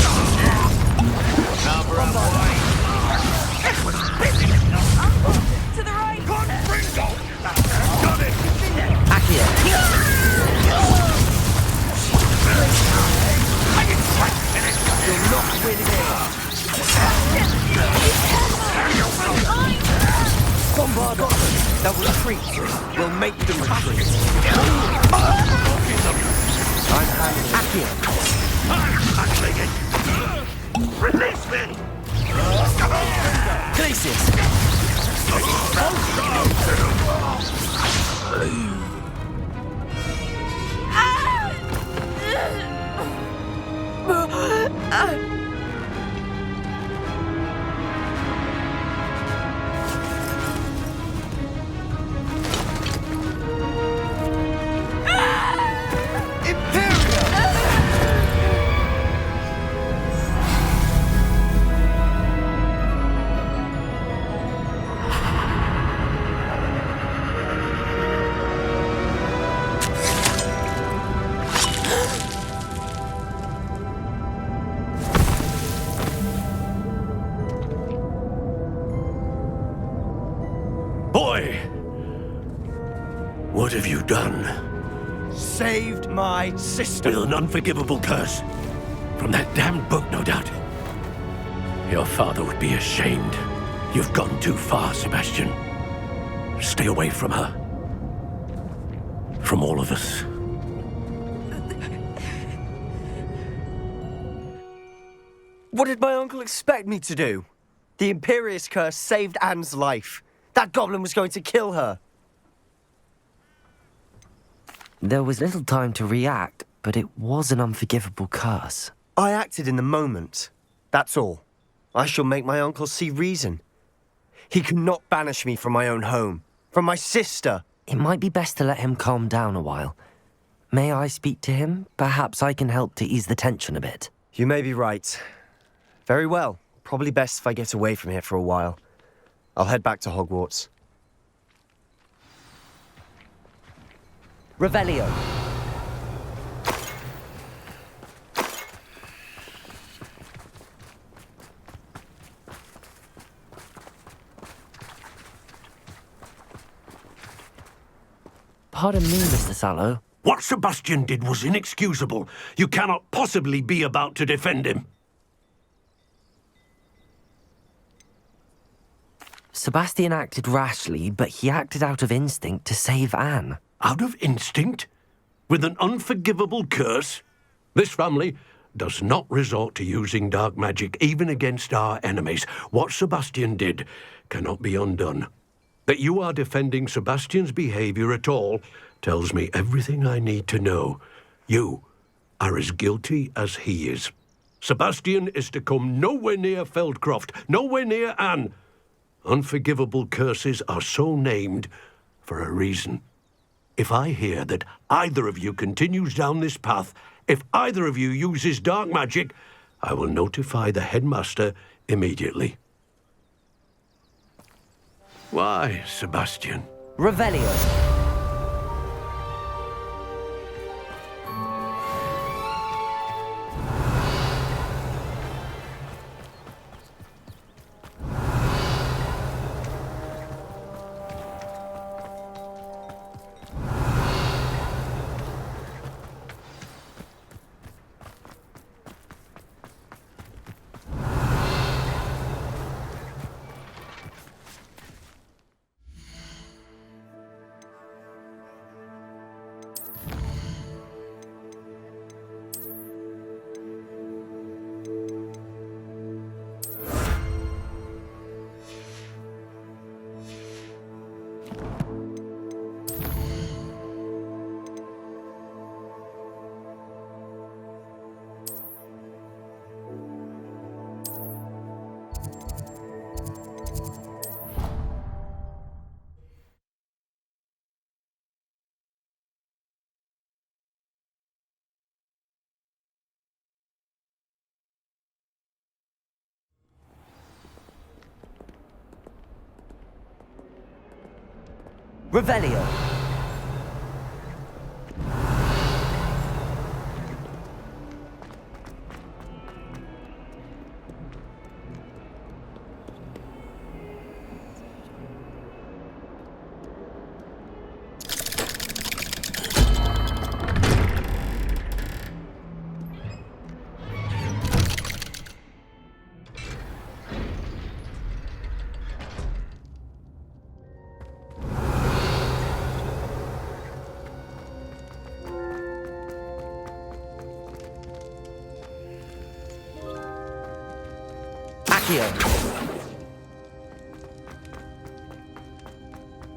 To the right! Got it! Accio! You'll not win here! Bombard them! They'll retreat! We'll make them retreat! I'm handling I'm tackling it! Release me! Glacius! Boy! What have you done? Saved my sister! With an unforgivable curse. From that damned book, no doubt. Your father would be ashamed. You've gone too far, Sebastian. Stay away from her. From all of us. What did my uncle expect me to do? The Imperious curse saved Anne's life. That goblin was going to kill her. There was little time to react, but it was an unforgivable curse. I acted in the moment. That's all. I shall make my uncle see reason. He cannot banish me from my own home, from my sister. It might be best to let him calm down a while. May I speak to him? Perhaps I can help to ease the tension a bit. You may be right. Very well. Probably best if I get away from here for a while. I'll head back to Hogwarts. Revelio. Pardon me, Mr. Sallow. What Sebastian did was inexcusable. You cannot possibly be about to defend him. Sebastian acted rashly, but he acted out of instinct to save Anne. Out of instinct? With an unforgivable curse? This family does not resort to using dark magic, even against our enemies. What Sebastian did cannot be undone. That you are defending Sebastian's behavior at all tells me everything I need to know. You are as guilty as he is. Sebastian is to come nowhere near Feldcroft, nowhere near Anne. Unforgivable curses are so named for a reason. If I hear that either of you continues down this path, if either of you uses dark magic, I will notify the headmaster immediately. Why, Sebastian? Revelio. Revelio.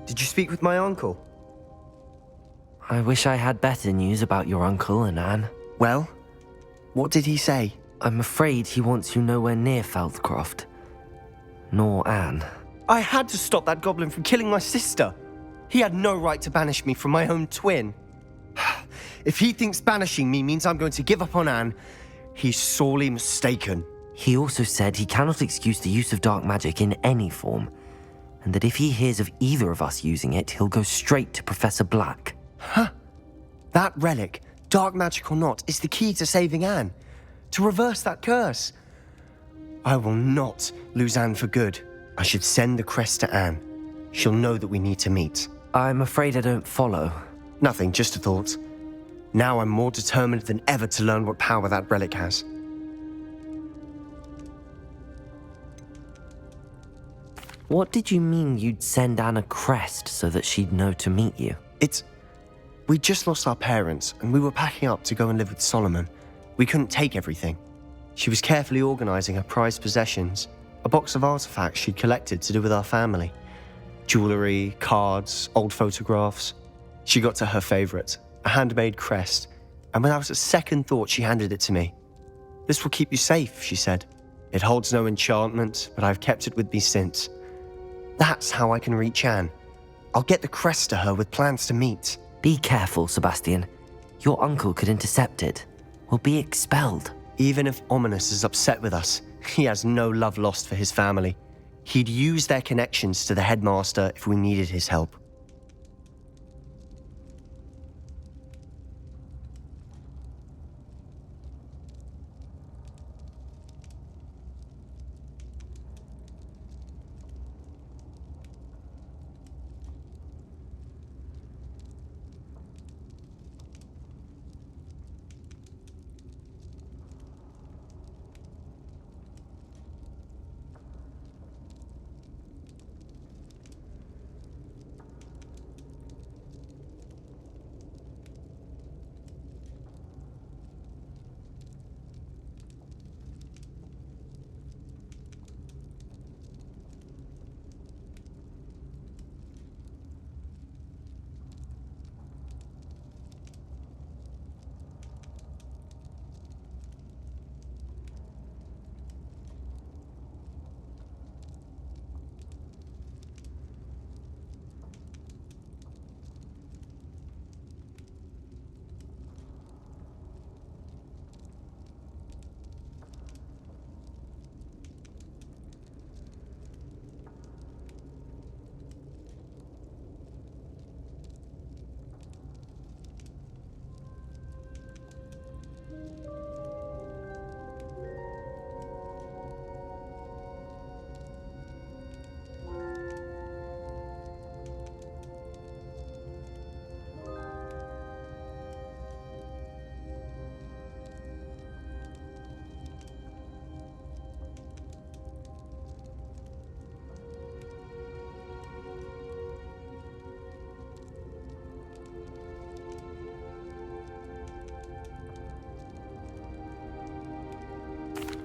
Did you speak with my uncle? I wish I had better news about your uncle and Anne. Well, what did he say? I'm afraid he wants you nowhere near Feldcroft. Nor Anne. I had to stop that goblin from killing my sister. He had no right to banish me from my own twin. If he thinks banishing me means I'm going to give up on Anne, he's sorely mistaken. He also said he cannot excuse the use of dark magic in any form, and that if he hears of either of us using it, he'll go straight to Professor Black. Huh? That relic, dark magic or not, is the key to saving Anne. To reverse that curse. I will not lose Anne for good. I should send the crest to Anne. She'll know that we need to meet. I'm afraid I don't follow. Nothing, just a thought. Now I'm more determined than ever to learn what power that relic has. What did you mean you'd send Anne a crest so that she'd know to meet you? We just lost our parents, and we were packing up to go and live with Solomon. We couldn't take everything. She was carefully organizing her prized possessions, a box of artifacts she'd collected to do with our family. Jewelry, cards, old photographs. She got to her favorite, a handmade crest, and without a second thought she handed it to me. "This will keep you safe," she said. "It holds no enchantment, but I've kept it with me since. That's how I can reach Anne. I'll get the crest to her with plans to meet." Be careful, Sebastian. Your uncle could intercept it. We'll be expelled. Even if Ominous is upset with us, he has no love lost for his family. He'd use their connections to the headmaster if we needed his help.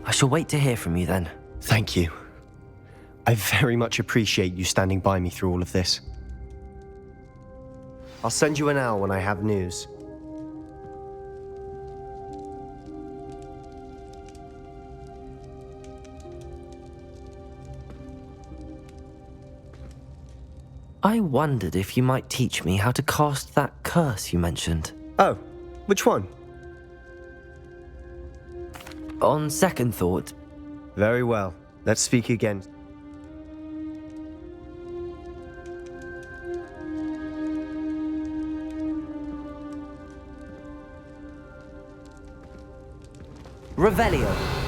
I shall wait to hear from you then. Thank you. I very much appreciate you standing by me through all of this. I'll send you an owl when I have news. I wondered if you might teach me how to cast that curse you mentioned. Oh, which one? On second thought. Very well. Let's speak again. Revelio.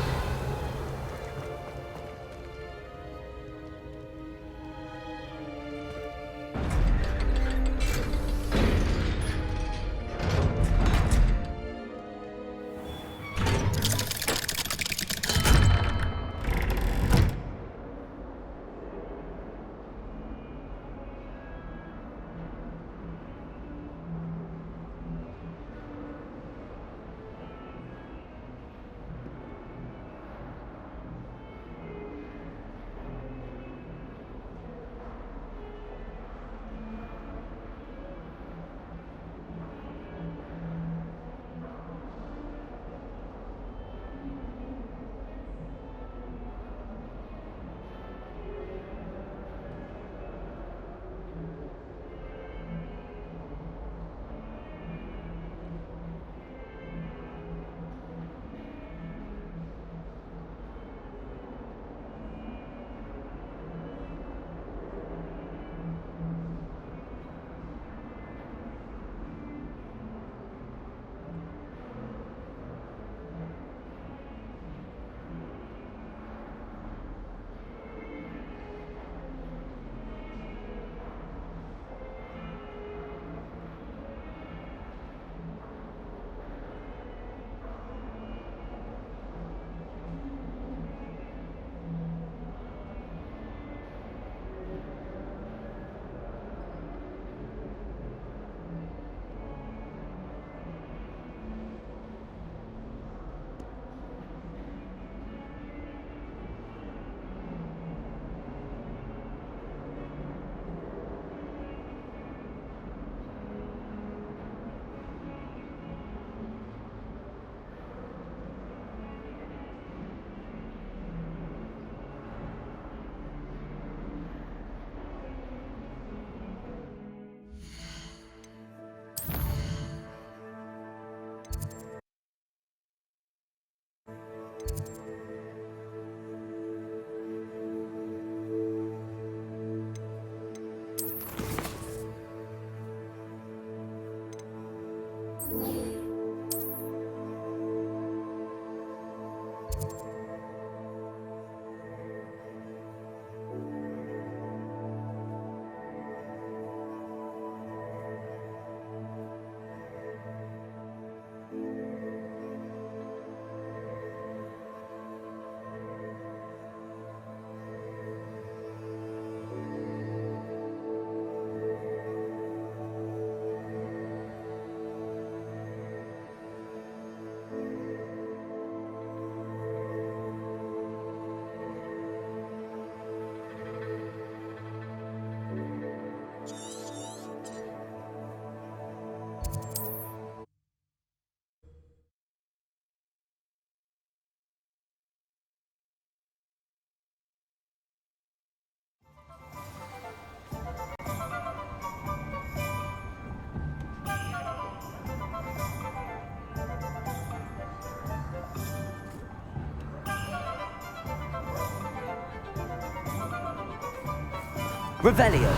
Revelio.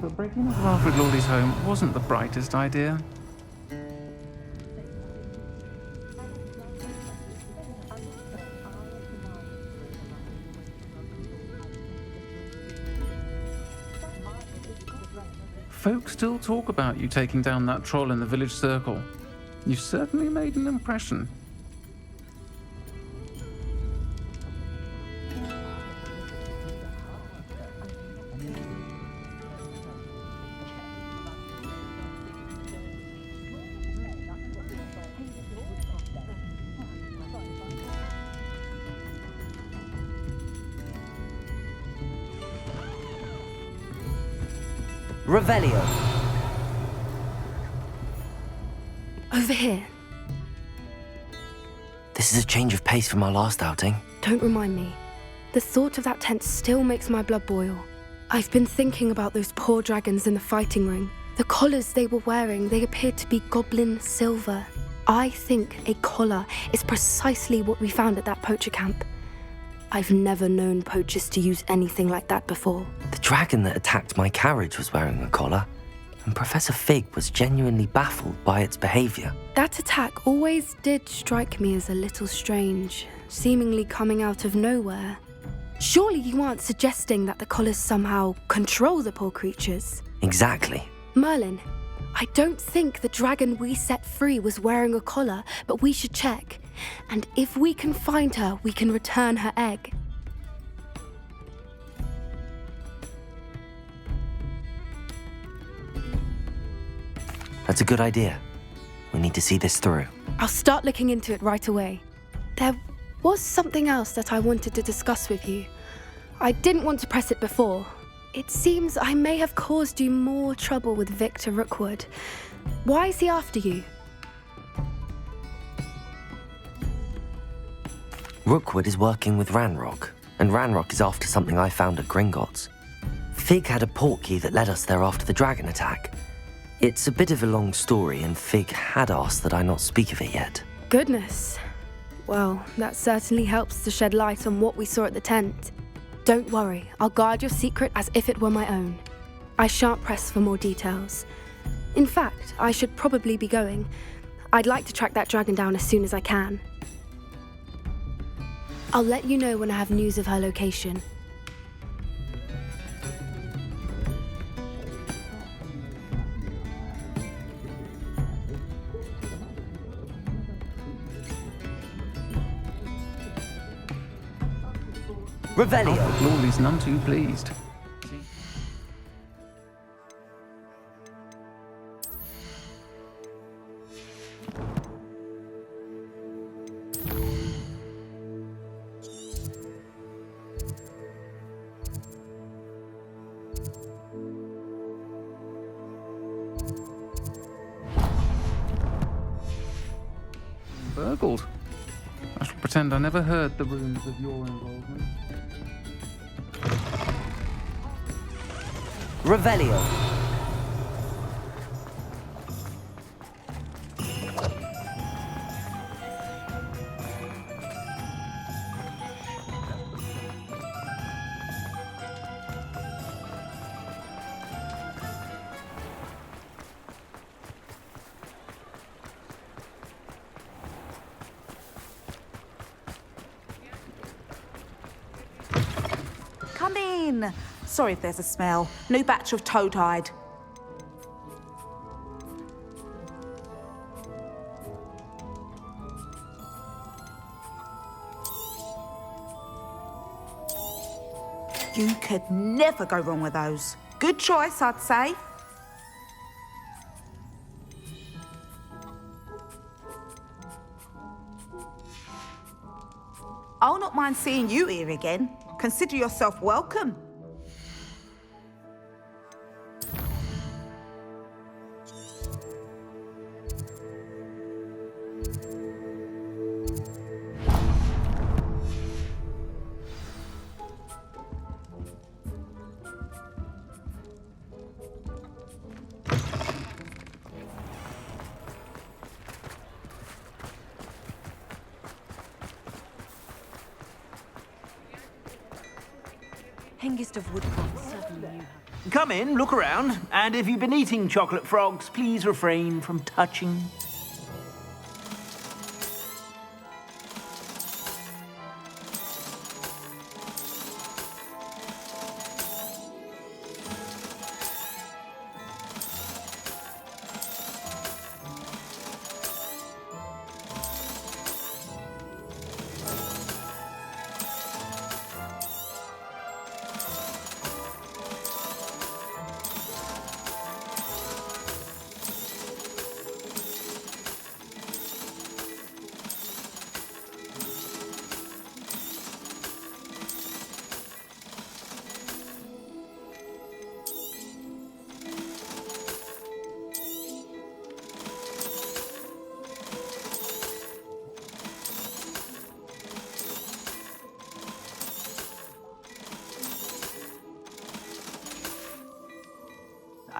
But breaking into Alfred Lawley's home wasn't the brightest idea. Folk still talk about you taking down that troll in the village circle. You certainly made an impression. Revelio. Over here. This is a change of pace from our last outing. Don't remind me. The thought of that tent still makes my blood boil. I've been thinking about those poor dragons in the fighting ring. The collars they were wearing, they appeared to be goblin silver. I think a collar is precisely what we found at that poacher camp. I've never known poachers to use anything like that before. The dragon that attacked my carriage was wearing a collar, and Professor Fig was genuinely baffled by its behavior. That attack always did strike me as a little strange, seemingly coming out of nowhere. Surely you aren't suggesting that the collars somehow control the poor creatures? Exactly. Merlin, I don't think the dragon we set free was wearing a collar, but we should check. And if we can find her, we can return her egg. That's a good idea. We need to see this through. I'll start looking into it right away. There was something else that I wanted to discuss with you. I didn't want to press it before. It seems I may have caused you more trouble with Victor Rookwood. Why is he after you? Rookwood is working with Ranrock, and Ranrock is after something I found at Gringotts. Fig had a portkey that led us there after the dragon attack. It's a bit of a long story, and Fig had asked that I not speak of it yet. Goodness. Well, that certainly helps to shed light on what we saw at the tent. Don't worry, I'll guard your secret as if it were my own. I shan't press for more details. In fact, I should probably be going. I'd like to track that dragon down as soon as I can. I'll let you know when I have news of her location. Revelio. Lawley's none too pleased. Burgled. I shall pretend I never heard the rumours of your involvement. Revelio. Come in. Sorry if there's a smell. New batch of toad-hide. You could never go wrong with those. Good choice, I'd say. I'll not mind seeing you here again. Consider yourself welcome. Hengist of Woodcroft, certainly you have. Come in, look around, and if you've been eating chocolate frogs, please refrain from touching.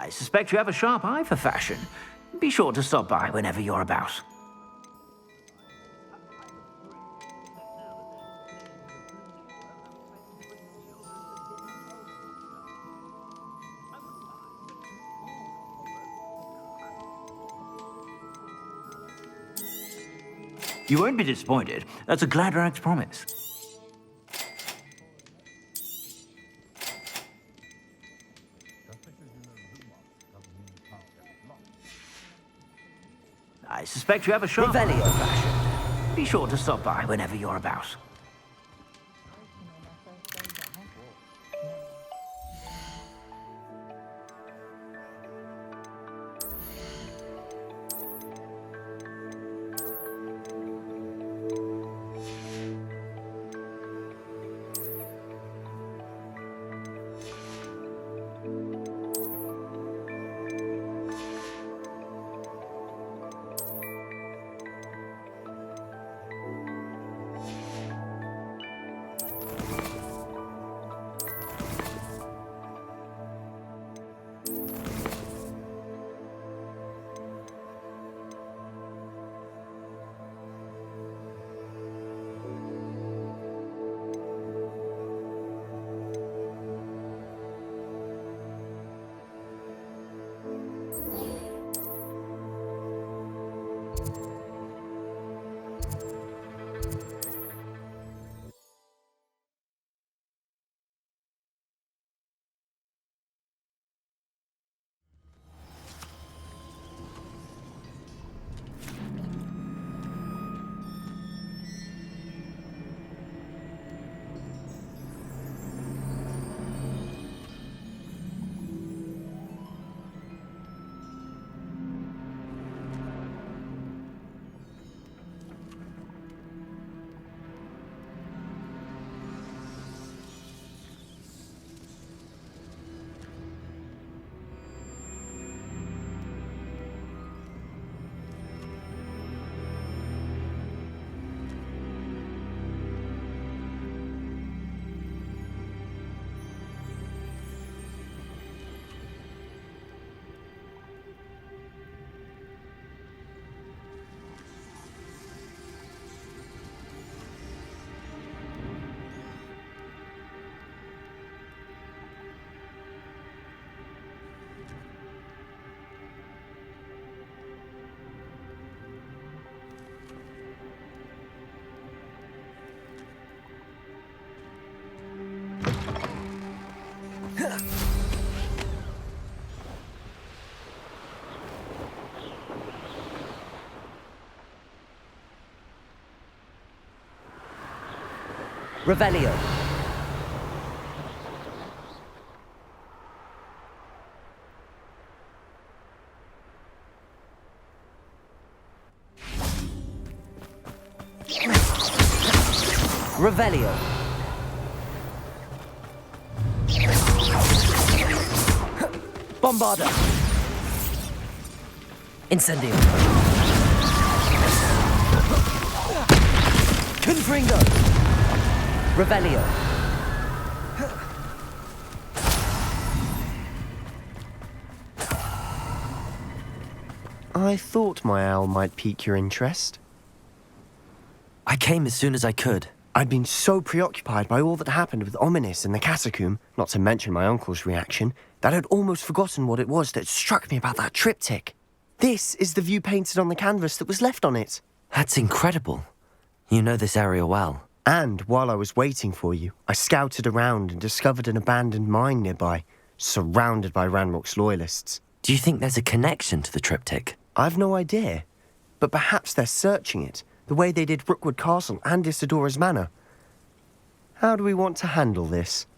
I suspect you have a sharp eye for fashion. Be sure to stop by whenever you're about. You won't be disappointed. That's a Gladrag's promise. I suspect you have a sharp eye for fashion. Be sure to stop by whenever you're about. Revelio. Revelio. Bombarda. Incendio. Confringo. Revelio. I thought my owl might pique your interest. I came as soon as I could. I'd been so preoccupied by all that happened with Ominis in the catacomb, not to mention my uncle's reaction, that I'd almost forgotten what it was that struck me about that triptych. This is the view painted on the canvas that was left on it. That's incredible. You know this area well. And while I was waiting for you, I scouted around and discovered an abandoned mine nearby, surrounded by Ranrock's loyalists. Do you think there's a connection to the triptych? I've no idea, but perhaps they're searching it, the way they did Rookwood Castle and Isidora's Manor. How do we want to handle this?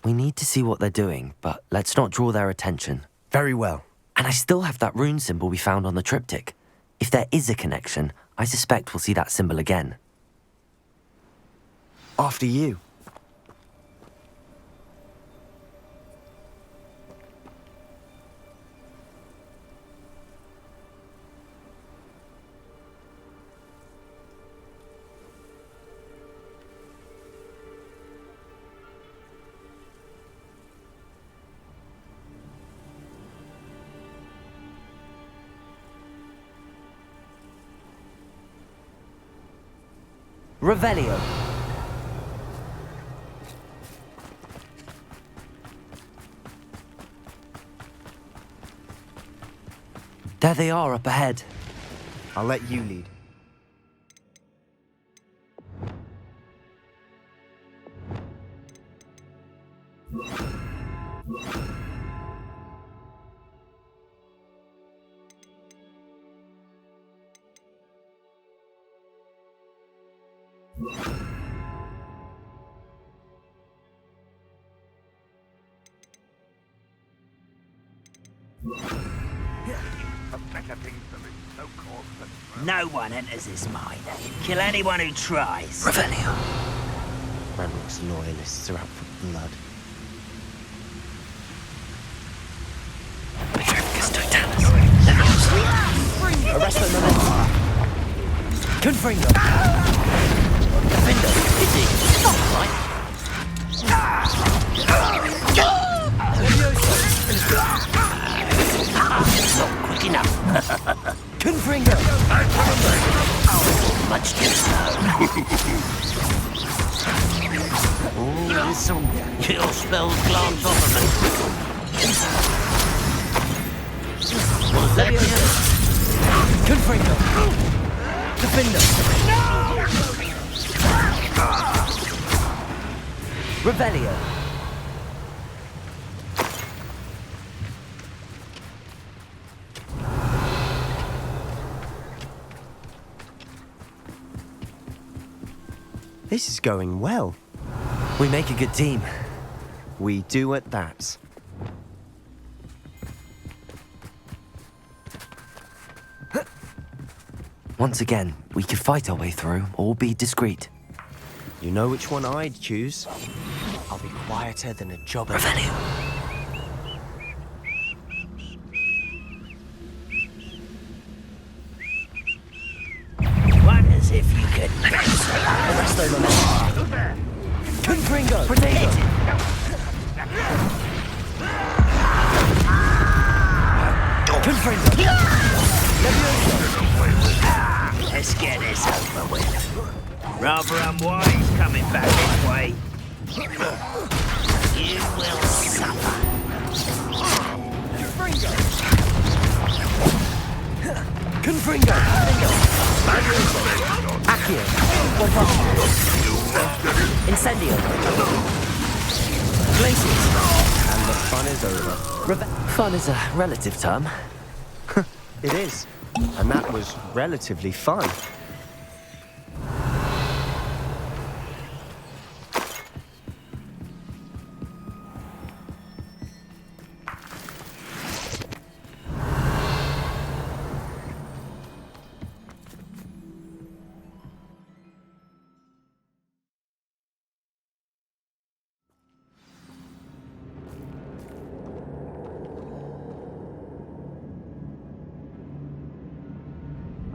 We need to see what they're doing, but let's not draw their attention. Very well. And I still have that rune symbol we found on the triptych. If there is a connection, I suspect we'll see that symbol again. After you. Revelio. There they are up ahead. I'll let you lead. No one enters this mine. Kill anyone who tries. Revelio. Ranrock's loyalists are out for blood. Arrest them, Confringo. Defendo. It's not right. Not quick enough. Confringo. Much too slow. Oh, some your spells glance off of me. Confringo. Defendo. Revelio. This is going well. We make a good team. We do at that. Once again, we could fight our way through or be discreet. You know which one I'd choose? I'll be quieter than a jobber. Revelio. One as if you could. Arrest those men. Confringo. Protego. Confringo. Let's get this over with. Rather unwise coming back this way. You will suffer. Confringo. Accio. Incendio. Glaciers. And the fun is over. Fun is a relative term. It is. And that was relatively fun.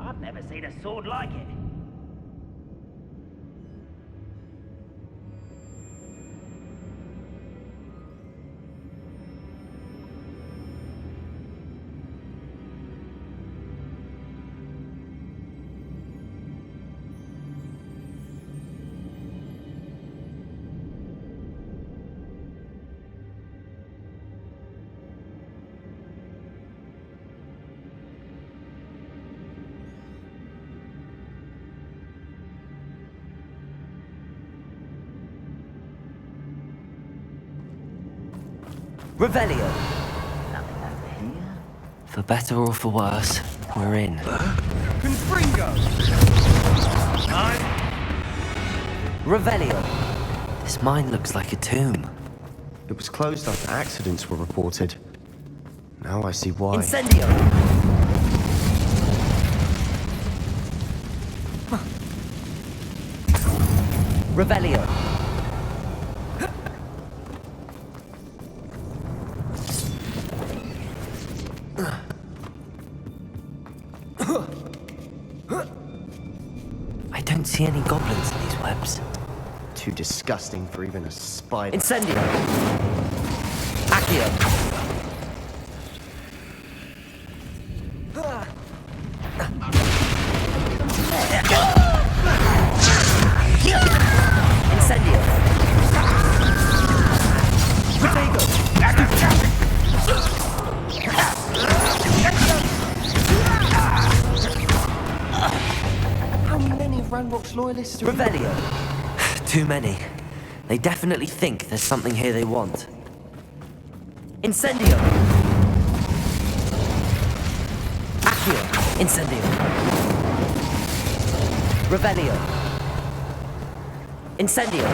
I've never seen a sword like it. Revelio. For better or for worse, we're in. Confringo. Revelio. This mine looks like a tomb. It was closed after accidents were reported. Now I see why. Incendio! Revelio. I don't see any goblins in these webs. Too disgusting for even a spider. Incendio. Accio. Incendio. Protego. How many of Ranrock's loyalists are Revelio. Too many. They definitely think there's something here they want. Incendio. Accio. Incendio. Revelio. Incendio.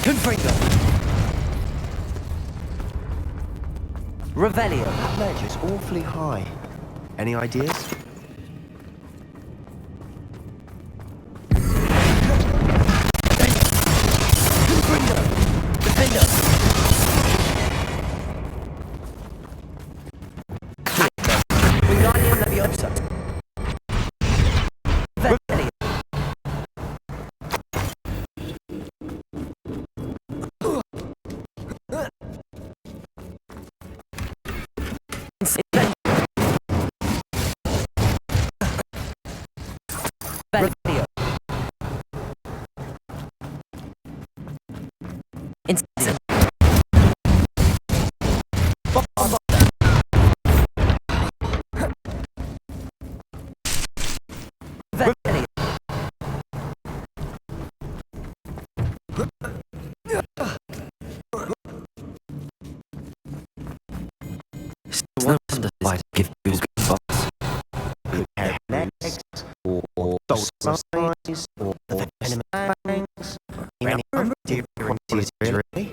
Confringo. Revelio. That ledge is awfully high. Any ideas? Confringo. Defendo. Wingardium Leviosa. Revelio. Revelio. Incendio. Revelio. Still wonder why to give goosebumps. Next, or size, or venomous fangs. Any idea of quantities really?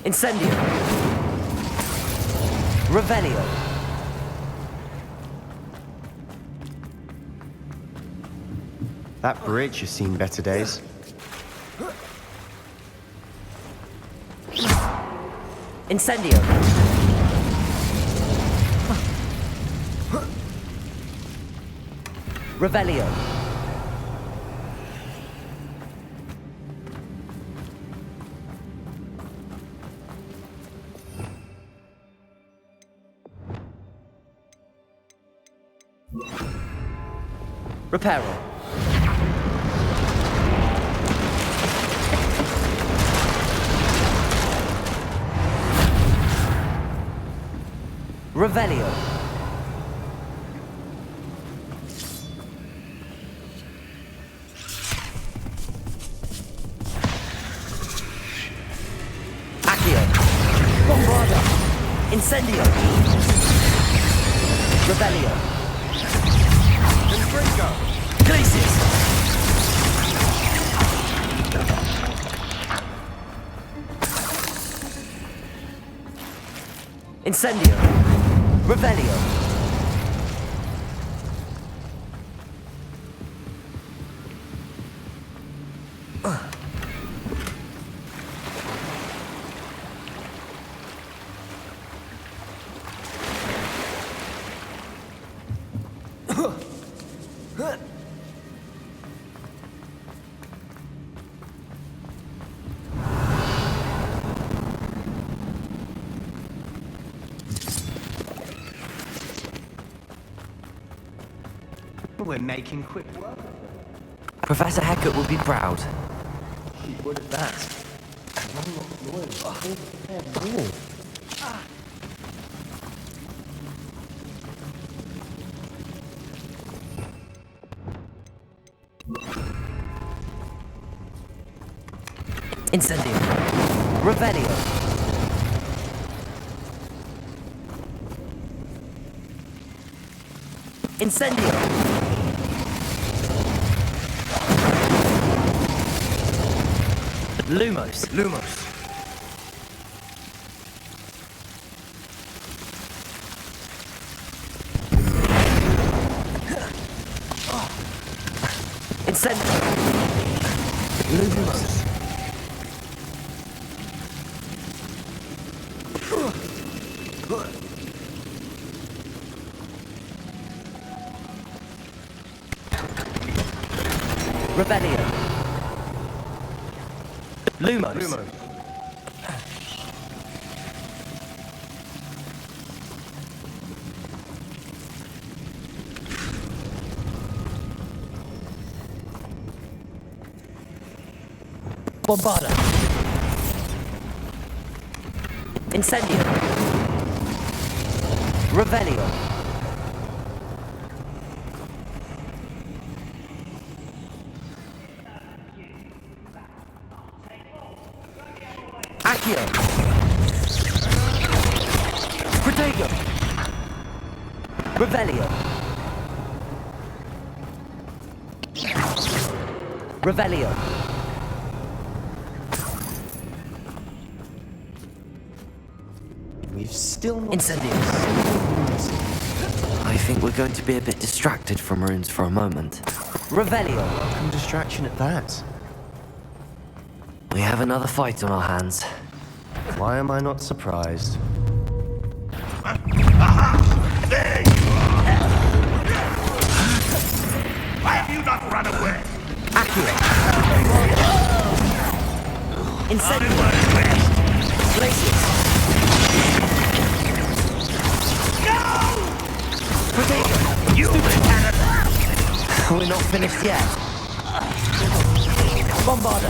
Incendio. Revelio. That bridge has seen better days. Incendio. Revelio. Reparo. Revelio. Accio. Bombarda. Incendio. Revelio. Confringo. Glacis. Incendio. Revelio. We're making quick work. Professor Hecat will be proud. He would at that. I'm not loyal. Incendio. Revelio. Incendio. Lumos. Lumos. Incendio. Lumos. Rebellion. Lumos. Lumos. Bombarda. Incendio. Revelio. Accio. Protego. Revelio. Revelio. We've still not... Incendios. I think we're going to be a bit distracted from runes for a moment. Revelio. Welcome distraction at that. We have another fight on our hands. Why am I not surprised? There you are! Why have you not run away? Accurate. Incendio. Glacius. Potato. You cannon! We're not finished yet. Bombarda.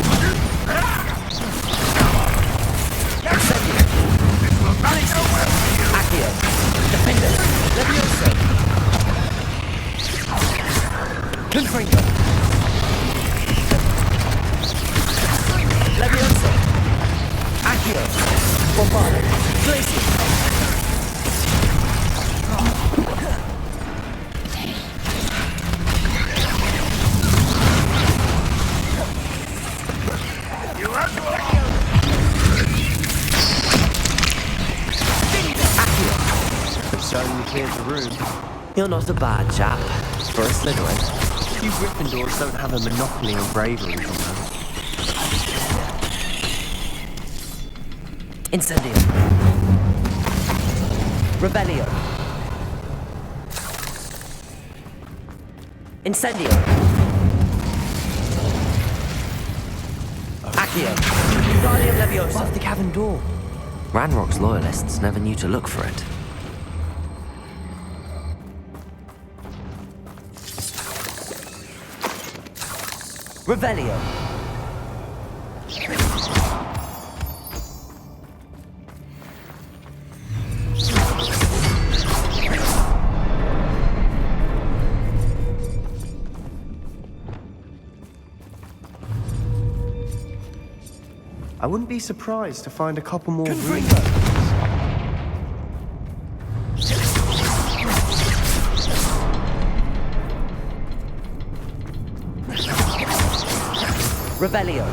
Incendio. Accio. Defender. Levioso. Confringo. Levioso. Accio. Bombarda. Glacius. Certainly cleared the room. You're not a bad chap. For a Slytherin, you Gryffindors don't have a monopoly on bravery, you know. Incendio. Rebellion. Incendio. Accio. Guardian Leviosa. Above the cavern door. Ranrock's loyalists never knew to look for it. Revelio. I wouldn't be surprised to find a couple more rooms. Revelio.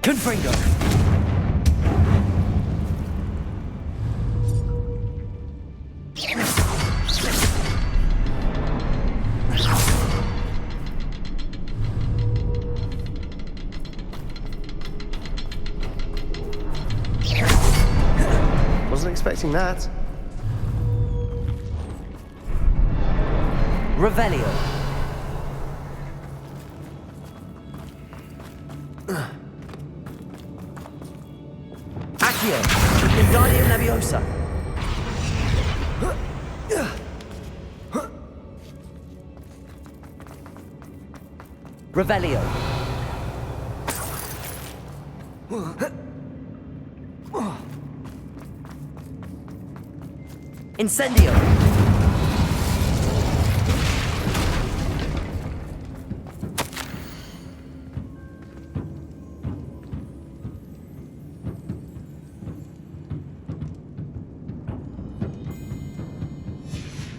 Confringo. Wasn't expecting that. Revelio. Accio. Guardian Leviosa. Revelio. Incendio.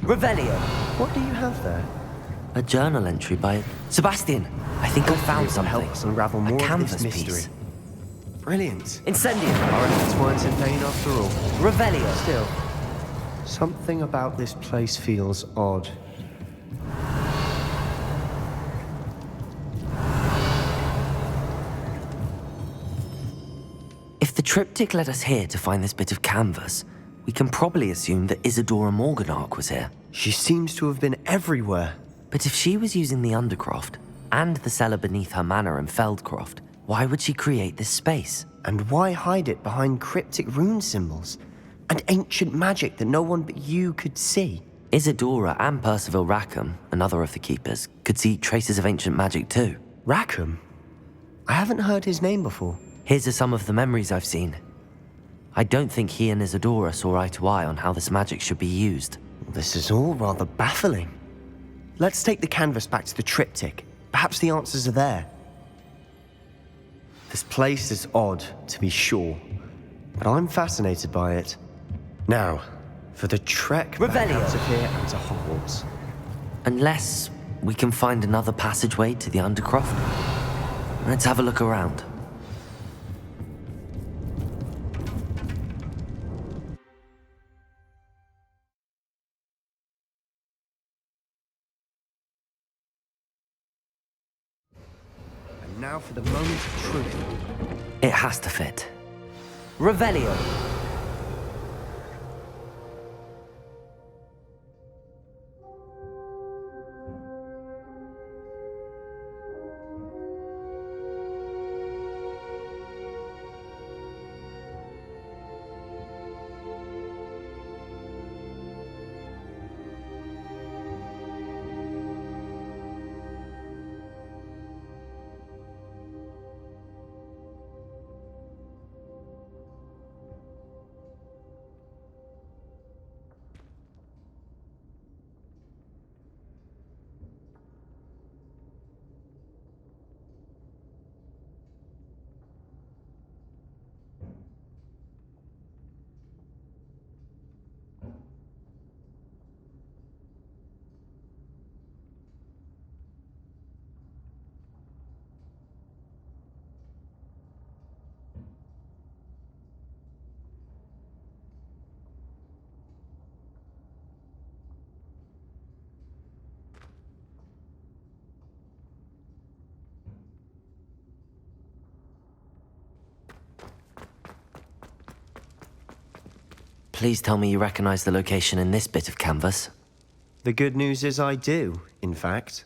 Revelio. What do you have there? A journal entry by Sebastian. I think I found something. Help us unravel more of canvas this mystery. piece. Brilliant. Incendio. Our efforts weren't in vain after all. Revelio. Still, something about this place feels odd. If the triptych led us here to find this bit of canvas, we can probably assume that Isadora Morganach was here. She seems to have been everywhere. But if she was using the Undercroft and the cellar beneath her manor in Feldcroft, why would she create this space? And why hide it behind cryptic rune symbols and ancient magic that no one but you could see? Isadora and Percival Rackham, another of the keepers, could see traces of ancient magic too. Rackham? I haven't heard his name before. Here's are some of the memories I've seen. I don't think he and Isadora saw eye to eye on how this magic should be used. This is all rather baffling. Let's take the canvas back to the triptych. Perhaps the answers are there. This place is odd, to be sure, but I'm fascinated by it. Now, for the trek back out of here and to Hogwarts. Unless we can find another passageway to the Undercroft. Let's have a look around. Now for the moment of truth. It has to fit. Revelio. Please tell me you recognize the location in this bit of canvas. The good news is I do, in fact.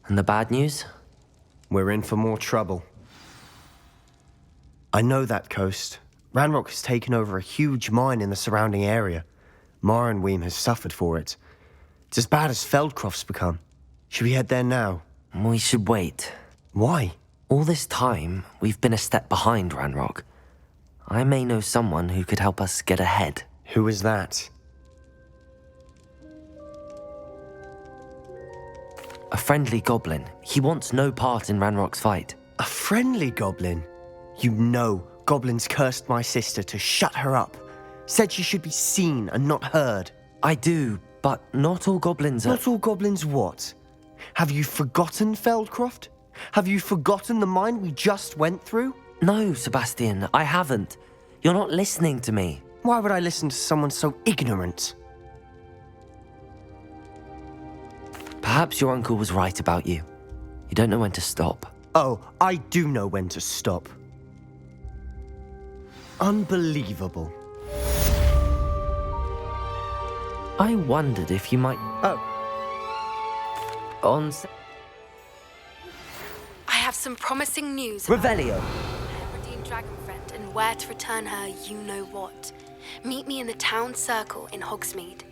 And the bad news? We're in for more trouble. I know that coast. Ranrock has taken over a huge mine in the surrounding area. Marenweem has suffered for it. It's as bad as Feldcroft's become. Should we head there now? We should wait. Why? All this time, we've been a step behind Ranrock. I may know someone who could help us get ahead. Who is that? A friendly goblin. He wants no part in Ranrock's fight. A friendly goblin? You know goblins cursed my sister to shut her up. Said she should be seen and not heard. I do, but not all goblins are... Not all goblins what? Have you forgotten Feldcroft? Have you forgotten the mine we just went through? No, Sebastian, I haven't. You're not listening to me. Why would I listen to someone so ignorant? Perhaps your uncle was right about you. You don't know when to stop. Oh, I do know when to stop. Unbelievable. I wondered if you might... Oh. I have some promising news. Revelio. Redeemed dragon friend, and where to return her, you know what. Meet me in the town circle in Hogsmeade.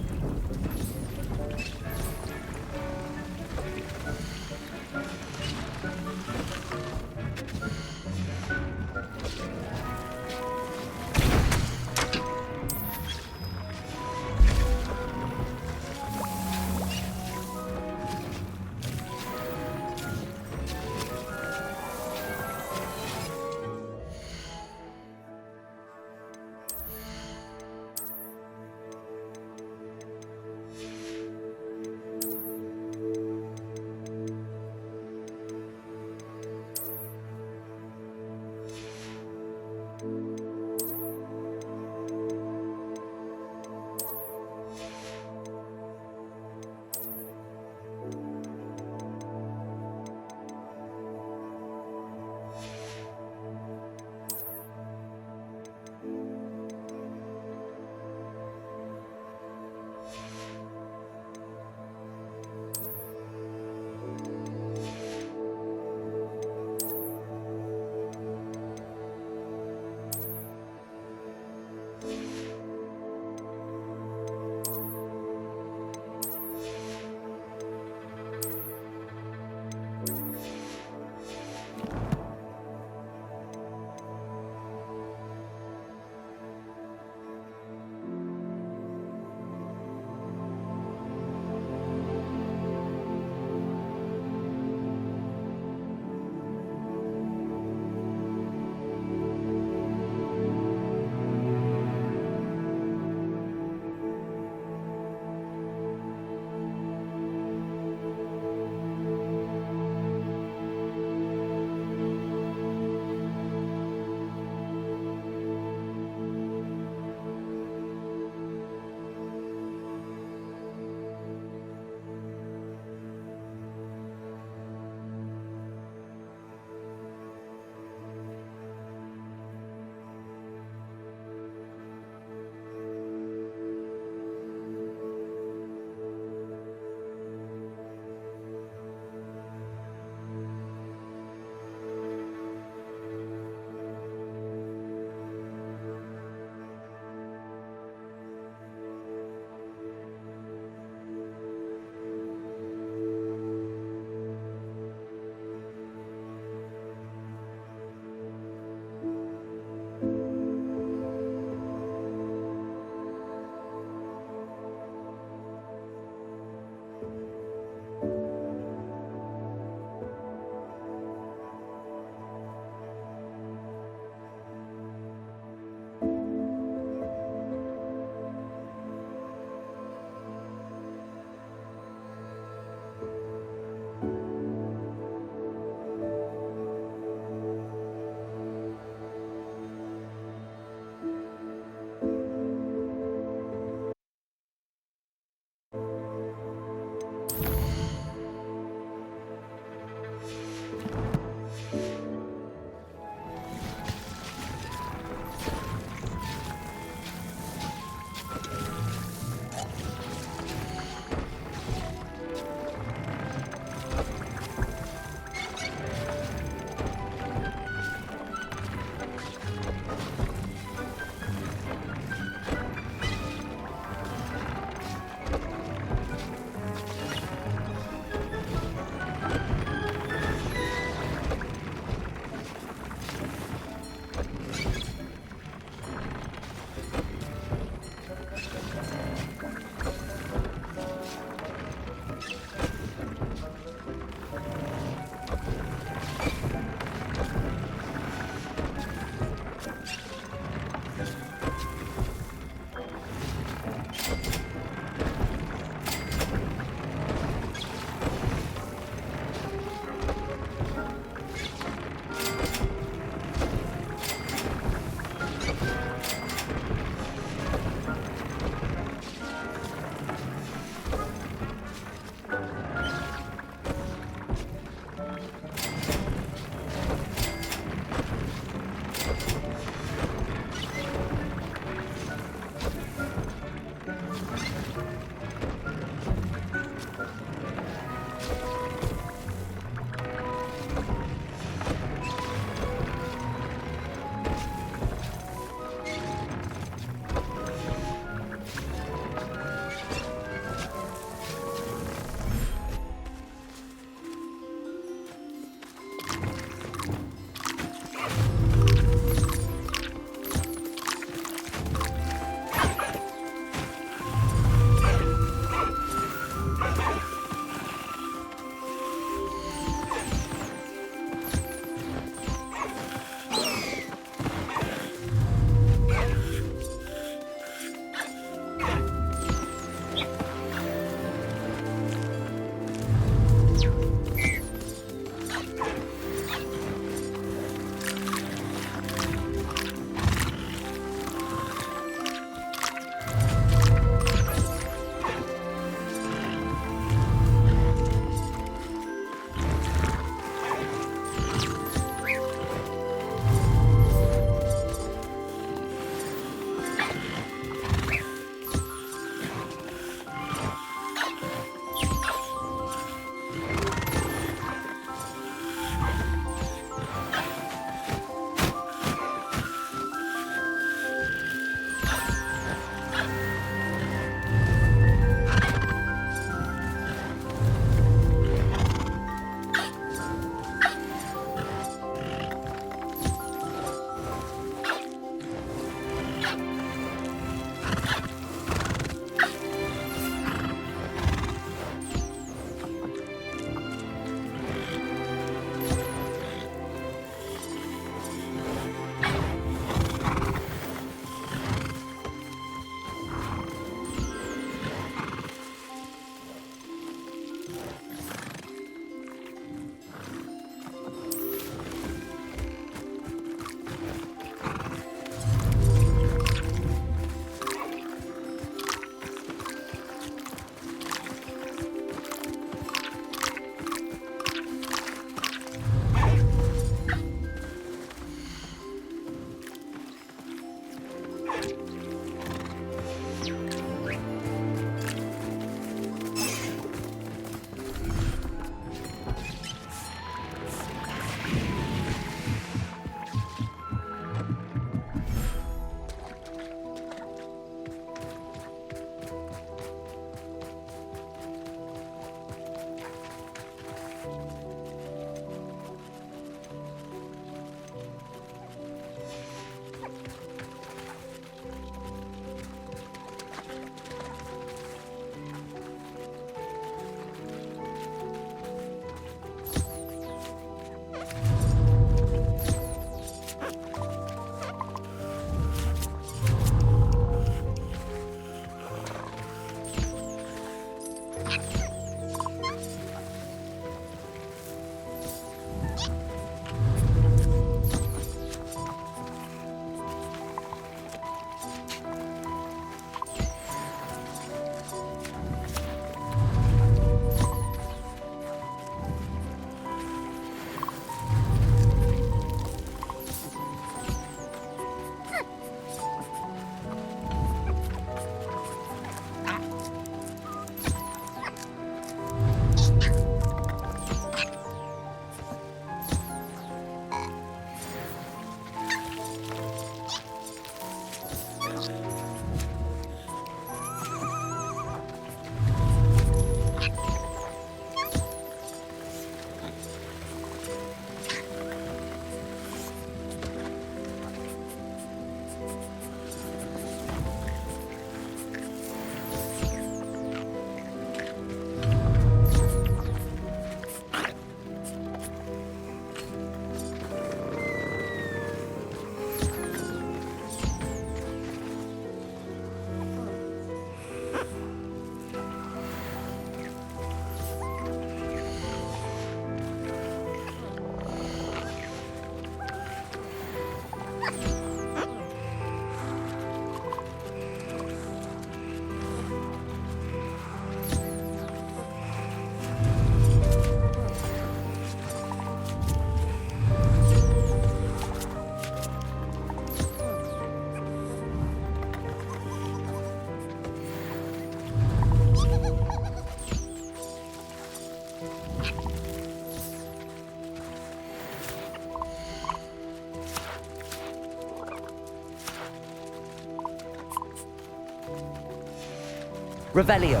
Revelio.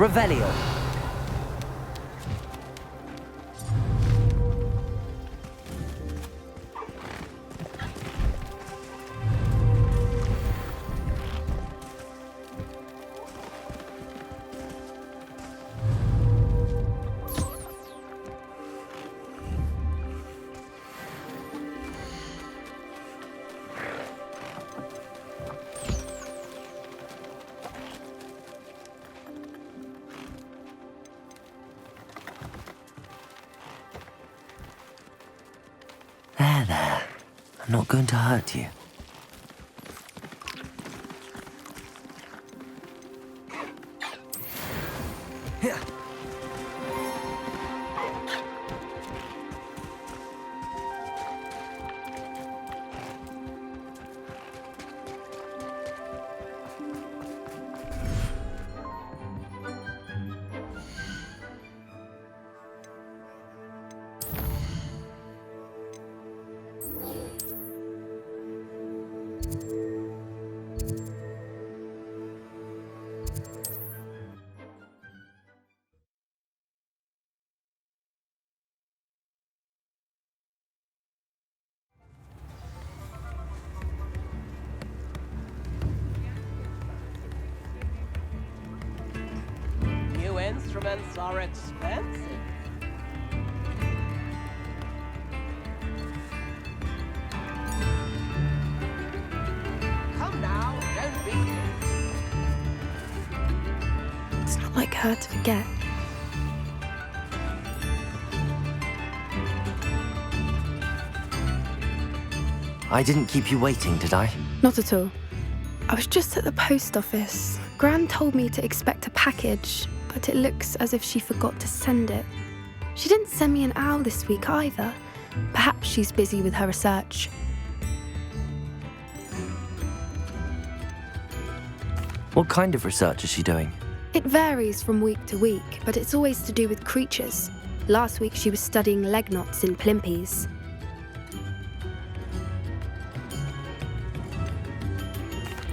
Revelio. There. I'm not going to hurt you. instruments are expensive. Come now, don't be... It's not like her to forget. I didn't keep you waiting, did I? Not at all. I was just at the post office. Gran told me to expect a package, but it looks as if she forgot to send it. She didn't send me an owl this week either. Perhaps she's busy with her research. What kind of research is she doing? It varies from week to week, but it's always to do with creatures. Last week she was studying leg knots in plimpies.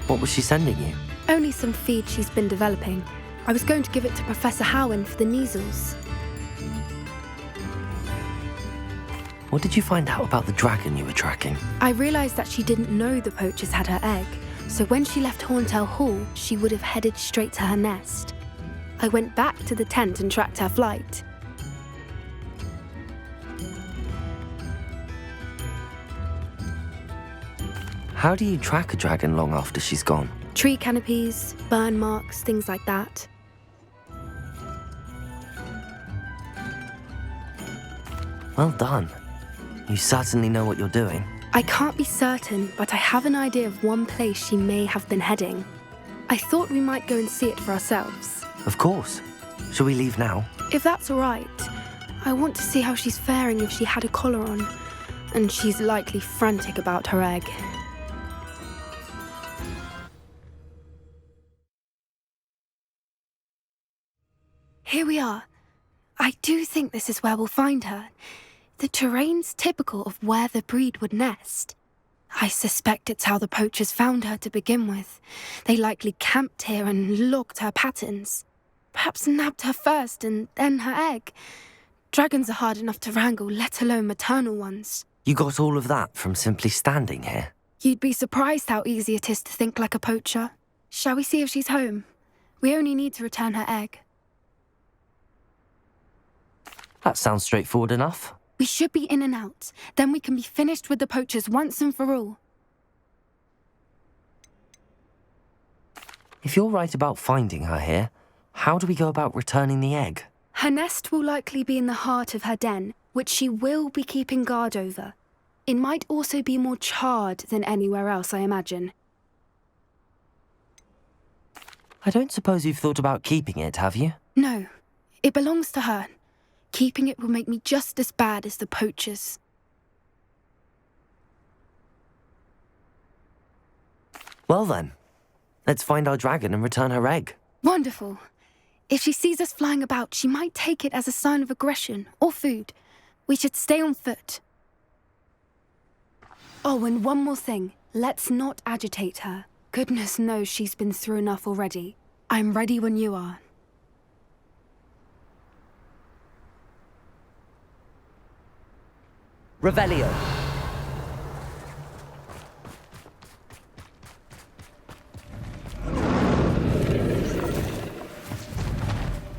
What was she sending you? Only some feed she's been developing. I was going to give it to Professor Howen for the measles. What did you find out about the dragon you were tracking? I realised that she didn't know the poachers had her egg, so when she left Horntail Hall, she would have headed straight to her nest. I went back to the tent and tracked her flight. How do you track a dragon long after she's gone? Tree canopies, burn marks, things like that. Well done. You certainly know what you're doing. I can't be certain, but I have an idea of one place she may have been heading. I thought we might go and see it for ourselves. Of course. Shall we leave now? If that's all right. I want to see how she's faring if she had a collar on. And she's likely frantic about her egg. Here we are. I do think this is where we'll find her. The terrain's typical of where the breed would nest. I suspect it's how the poachers found her to begin with. They likely camped here and logged her patterns. Perhaps nabbed her first and then her egg. Dragons are hard enough to wrangle, let alone maternal ones. You got all of that from simply standing here? You'd be surprised how easy it is to think like a poacher. Shall we see if she's home? We only need to return her egg. That sounds straightforward enough. We should be in and out. Then we can be finished with the poachers once and for all. If you're right about finding her here, how do we go about returning the egg? Her nest will likely be in the heart of her den, which she will be keeping guard over. It might also be more charred than anywhere else, I imagine. I don't suppose you've thought about keeping it, have you? No. It belongs to her. Keeping it will make me just as bad as the poachers. Well then, let's find our dragon and return her egg. Wonderful. If she sees us flying about, she might take it as a sign of aggression or food. We should stay on foot. Oh, and one more thing. Let's not agitate her. Goodness knows she's been through enough already. I'm ready when you are. Revelio.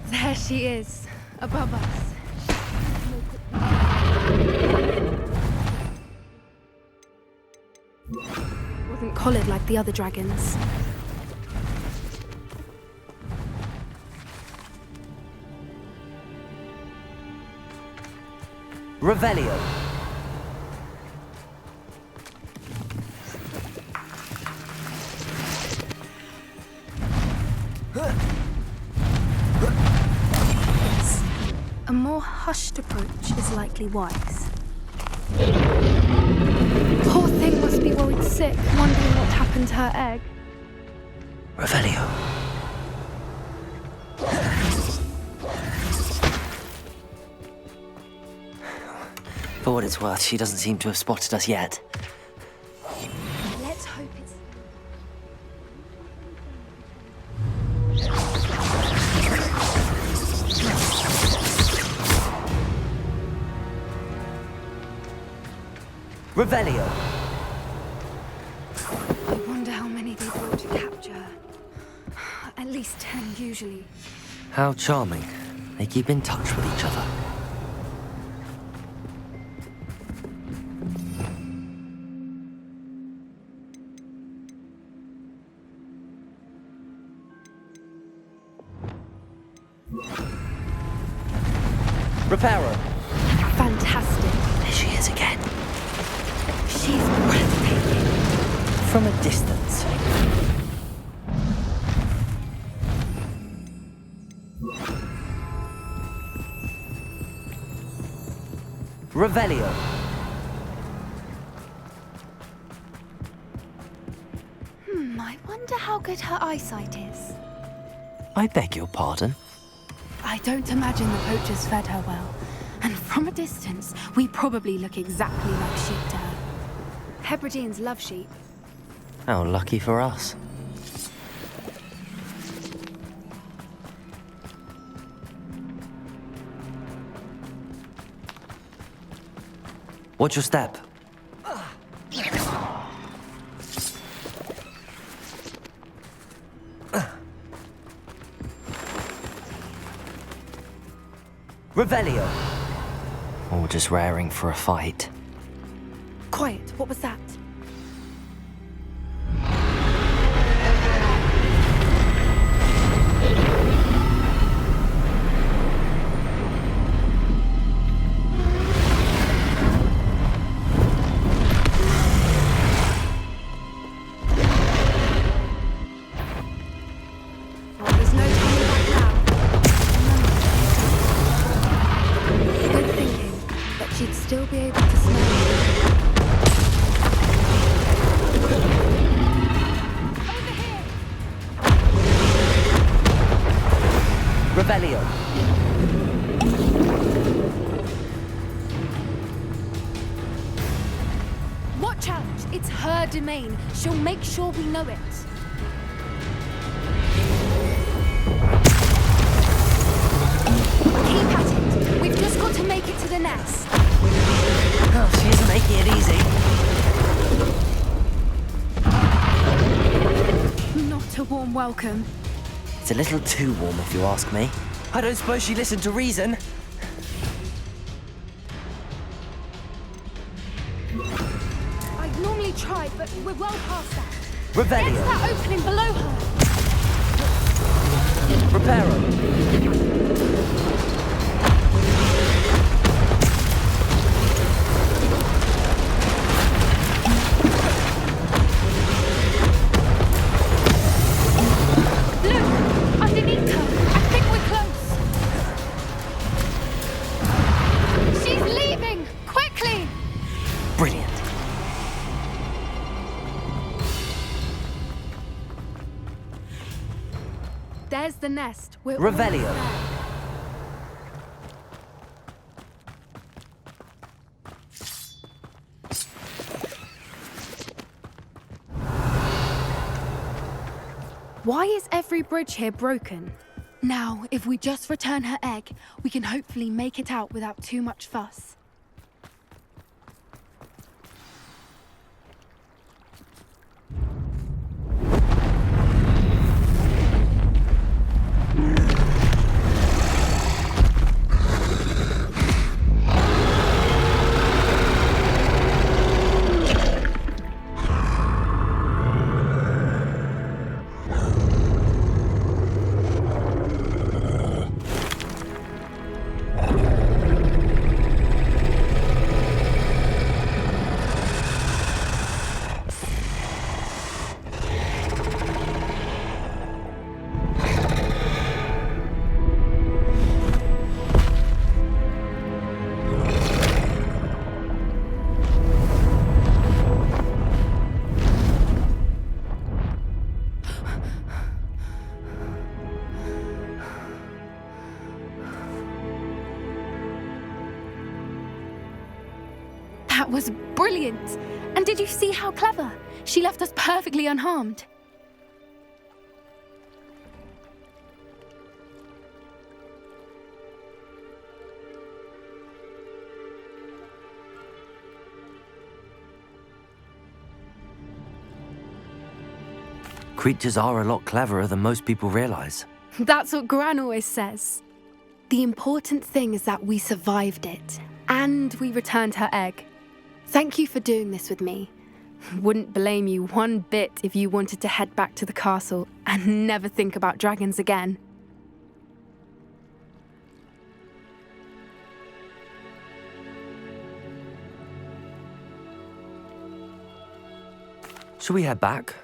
There she is, above us. Wasn't collared like the other dragons. Revelio. A more hushed approach is likely wise. Poor thing must be worried sick, wondering what happened to her egg. Revelio. For what it's worth, she doesn't seem to have spotted us yet. Let's hope it's... Revelio. I wonder how many they brought to capture. At least 10 usually. How charming. They keep in touch with each other. Reparo. Fantastic. There she is again. She's breathtaking. From a distance. Revelio. I wonder how good her eyesight is. I beg your pardon? I don't imagine the poachers fed her well. And from a distance, we probably look exactly like sheep to her. Hebrideans love sheep. How lucky for us. Watch your step. Revelio. Or just raring for a fight. Quiet, what was that? Still be able to smell it. Over here! Revelio. Watch out! It's her domain. She'll make sure we know it. Keep at it. We've just got to make it to the nest. Oh, she isn't making it easy. Not a warm welcome. It's a little too warm, if you ask me. I don't suppose she listened to reason. I'd normally try, but we're well past that. Revelio. There's that opening below her. Reparo. There's the nest. We're Revelio. Why is every bridge here broken? Now, if we just return her egg, we can hopefully make it out without too much fuss. That was brilliant! And did you see how clever? She left us perfectly unharmed. Creatures are a lot cleverer than most people realize. That's what Gran always says. The important thing is that we survived it, and we returned her egg. Thank you for doing this with me. Wouldn't blame you one bit if you wanted to head back to the castle and never think about dragons again. Shall we head back?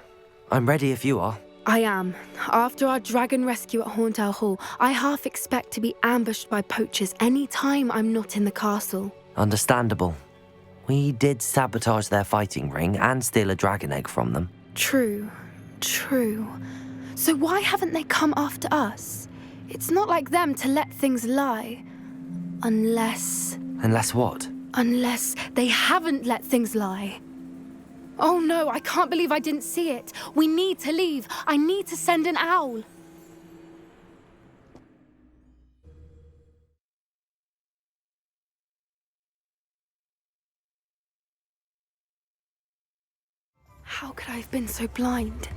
I'm ready if you are. I am. After our dragon rescue at Hauntel Hall, I half expect to be ambushed by poachers any time I'm not in the castle. Understandable. We did sabotage their fighting ring and steal a dragon egg from them. True. So why haven't they come after us? It's not like them to let things lie. Unless what? Unless they haven't let things lie. Oh no, I can't believe I didn't see it. We need to leave. I need to send an owl. How could I have been so blind?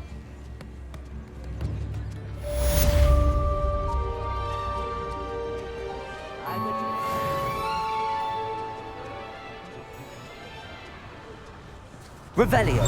Revelio.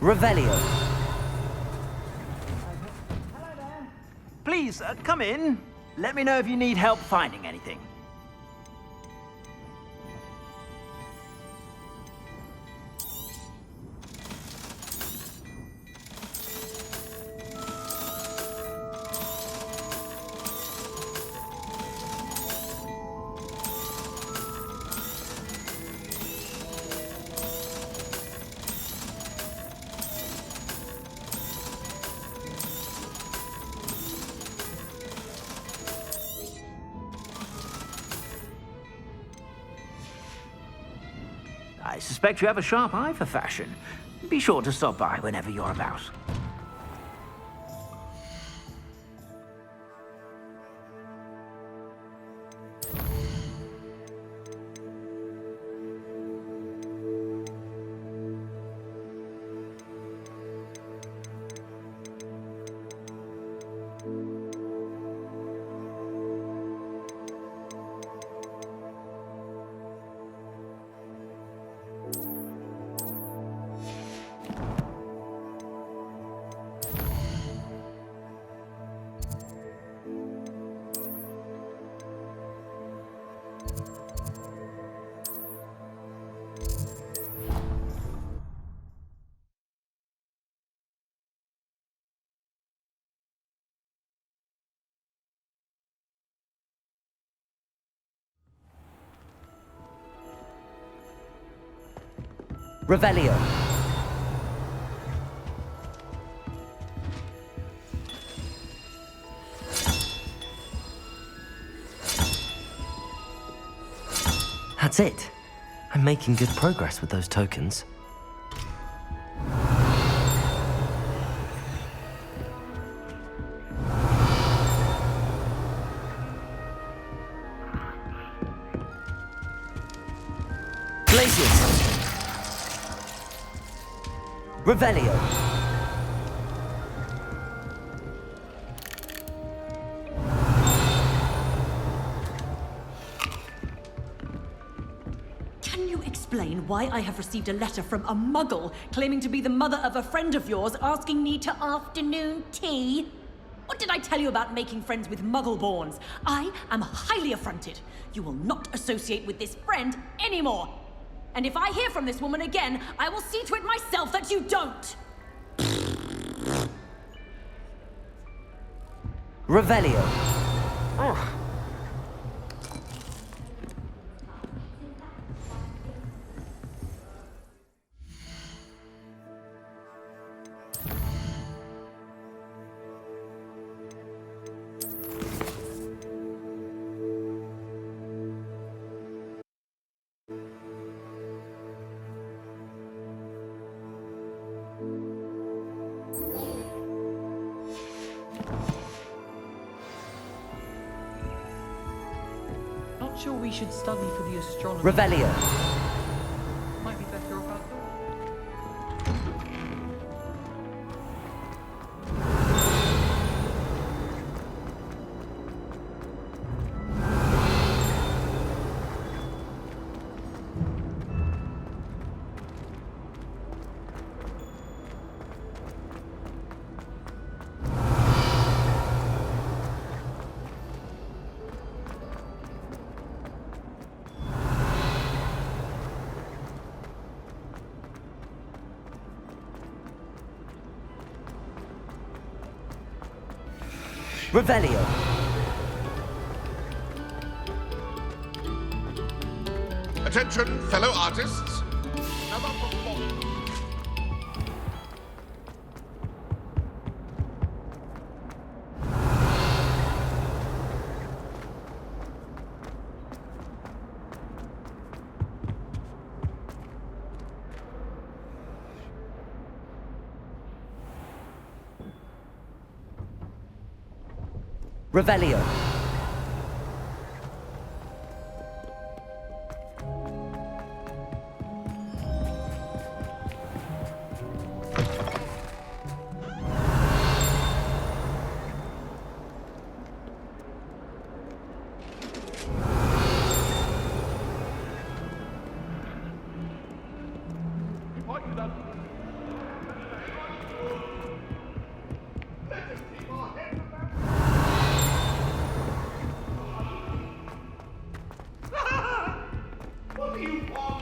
Revelio. Please, come in. Let me know if you need help finding anything. I suspect you have a sharp eye for fashion. Be sure to stop by whenever you're about. Revelio. That's it. I'm making good progress with those tokens. Glaciers. Revelio. Can you explain why I have received a letter from a muggle claiming to be the mother of a friend of yours asking me to afternoon tea? What did I tell you about making friends with muggle-borns? I am highly affronted. You will not associate with this friend anymore. And if I hear from this woman again, I will see to it myself that you don't. Revelio. Oh. not sure we should study for the astronomy. Revelio. Might be better off outdoors. Revelio. Attention, fellow artists. Another performance. Revelio.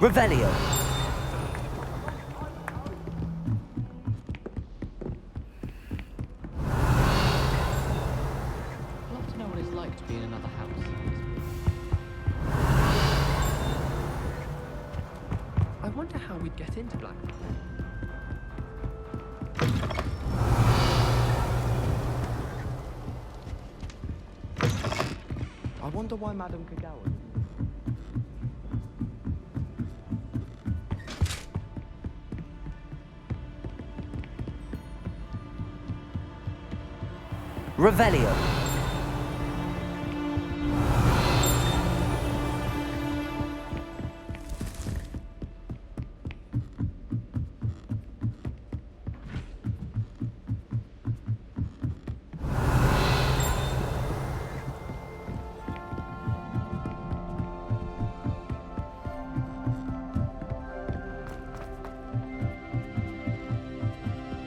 Revelio. I'd love to know what it's like to be in another house. I wonder how we'd get into Blackpool. I wonder why Madame Kagawa. Revelio.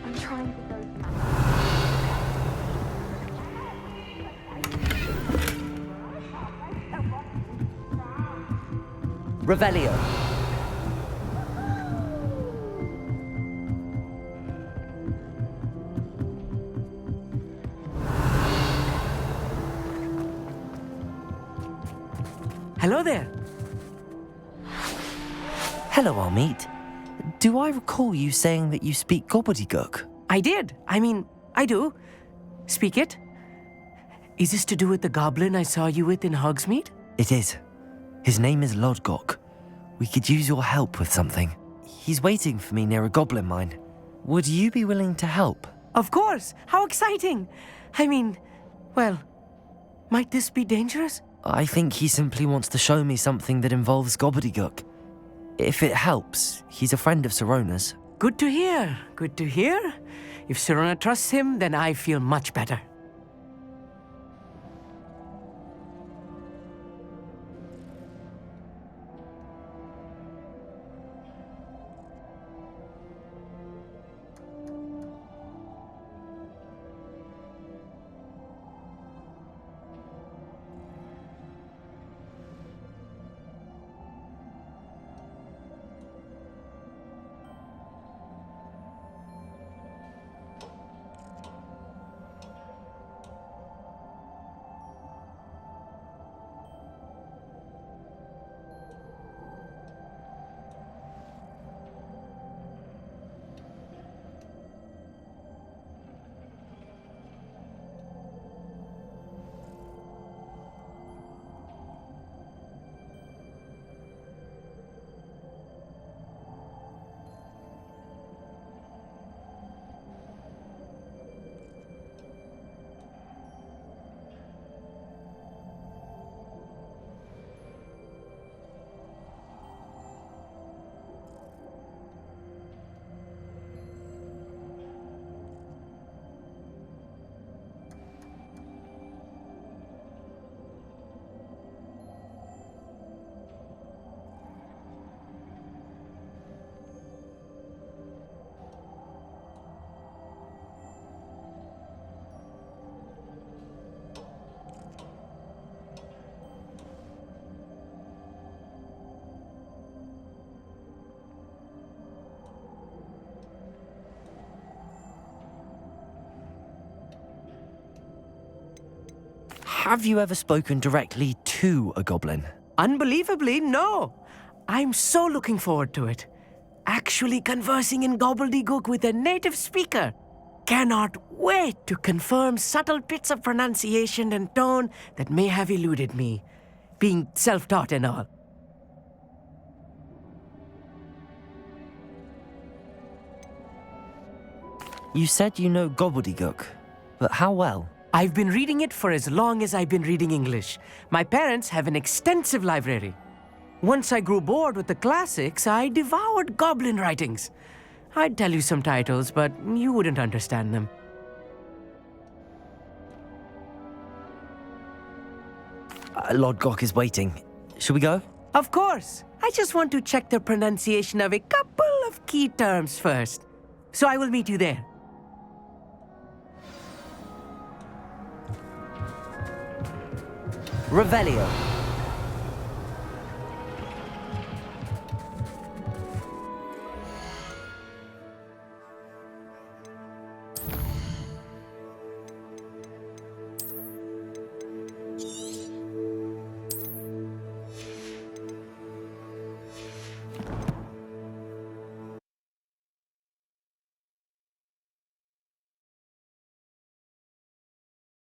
I'm trying to go to Revelio. Hello there. Hello, Armeet. Do I recall you saying that you speak gobbledygook? I did. I mean, I do. Speak it. Is this to do with the goblin I saw you with in Hogsmeade? It is. His name is Lodgok. We could use your help with something. He's waiting for me near a goblin mine. Would you be willing to help? Of course. How exciting. I mean, well, might this be dangerous? I think he simply wants to show me something that involves gobbledygook. If it helps, he's a friend of Sirona's. Good to hear. Good to hear. If Sirona trusts him, then I feel much better. Have you ever spoken directly to a goblin? Unbelievably, no. I'm so looking forward to it. Actually conversing in gobbledygook with a native speaker. Cannot wait to confirm subtle bits of pronunciation and tone that may have eluded me, being self-taught and all. You said you know gobbledygook, but how well? I've been reading it for as long as I've been reading English. My parents have an extensive library. Once I grew bored with the classics, I devoured goblin writings. I'd tell you some titles, but you wouldn't understand them. Lord Gok is waiting. Should we go? Of course. I just want to check the pronunciation of a couple of key terms first. So I will meet you there. Revelio.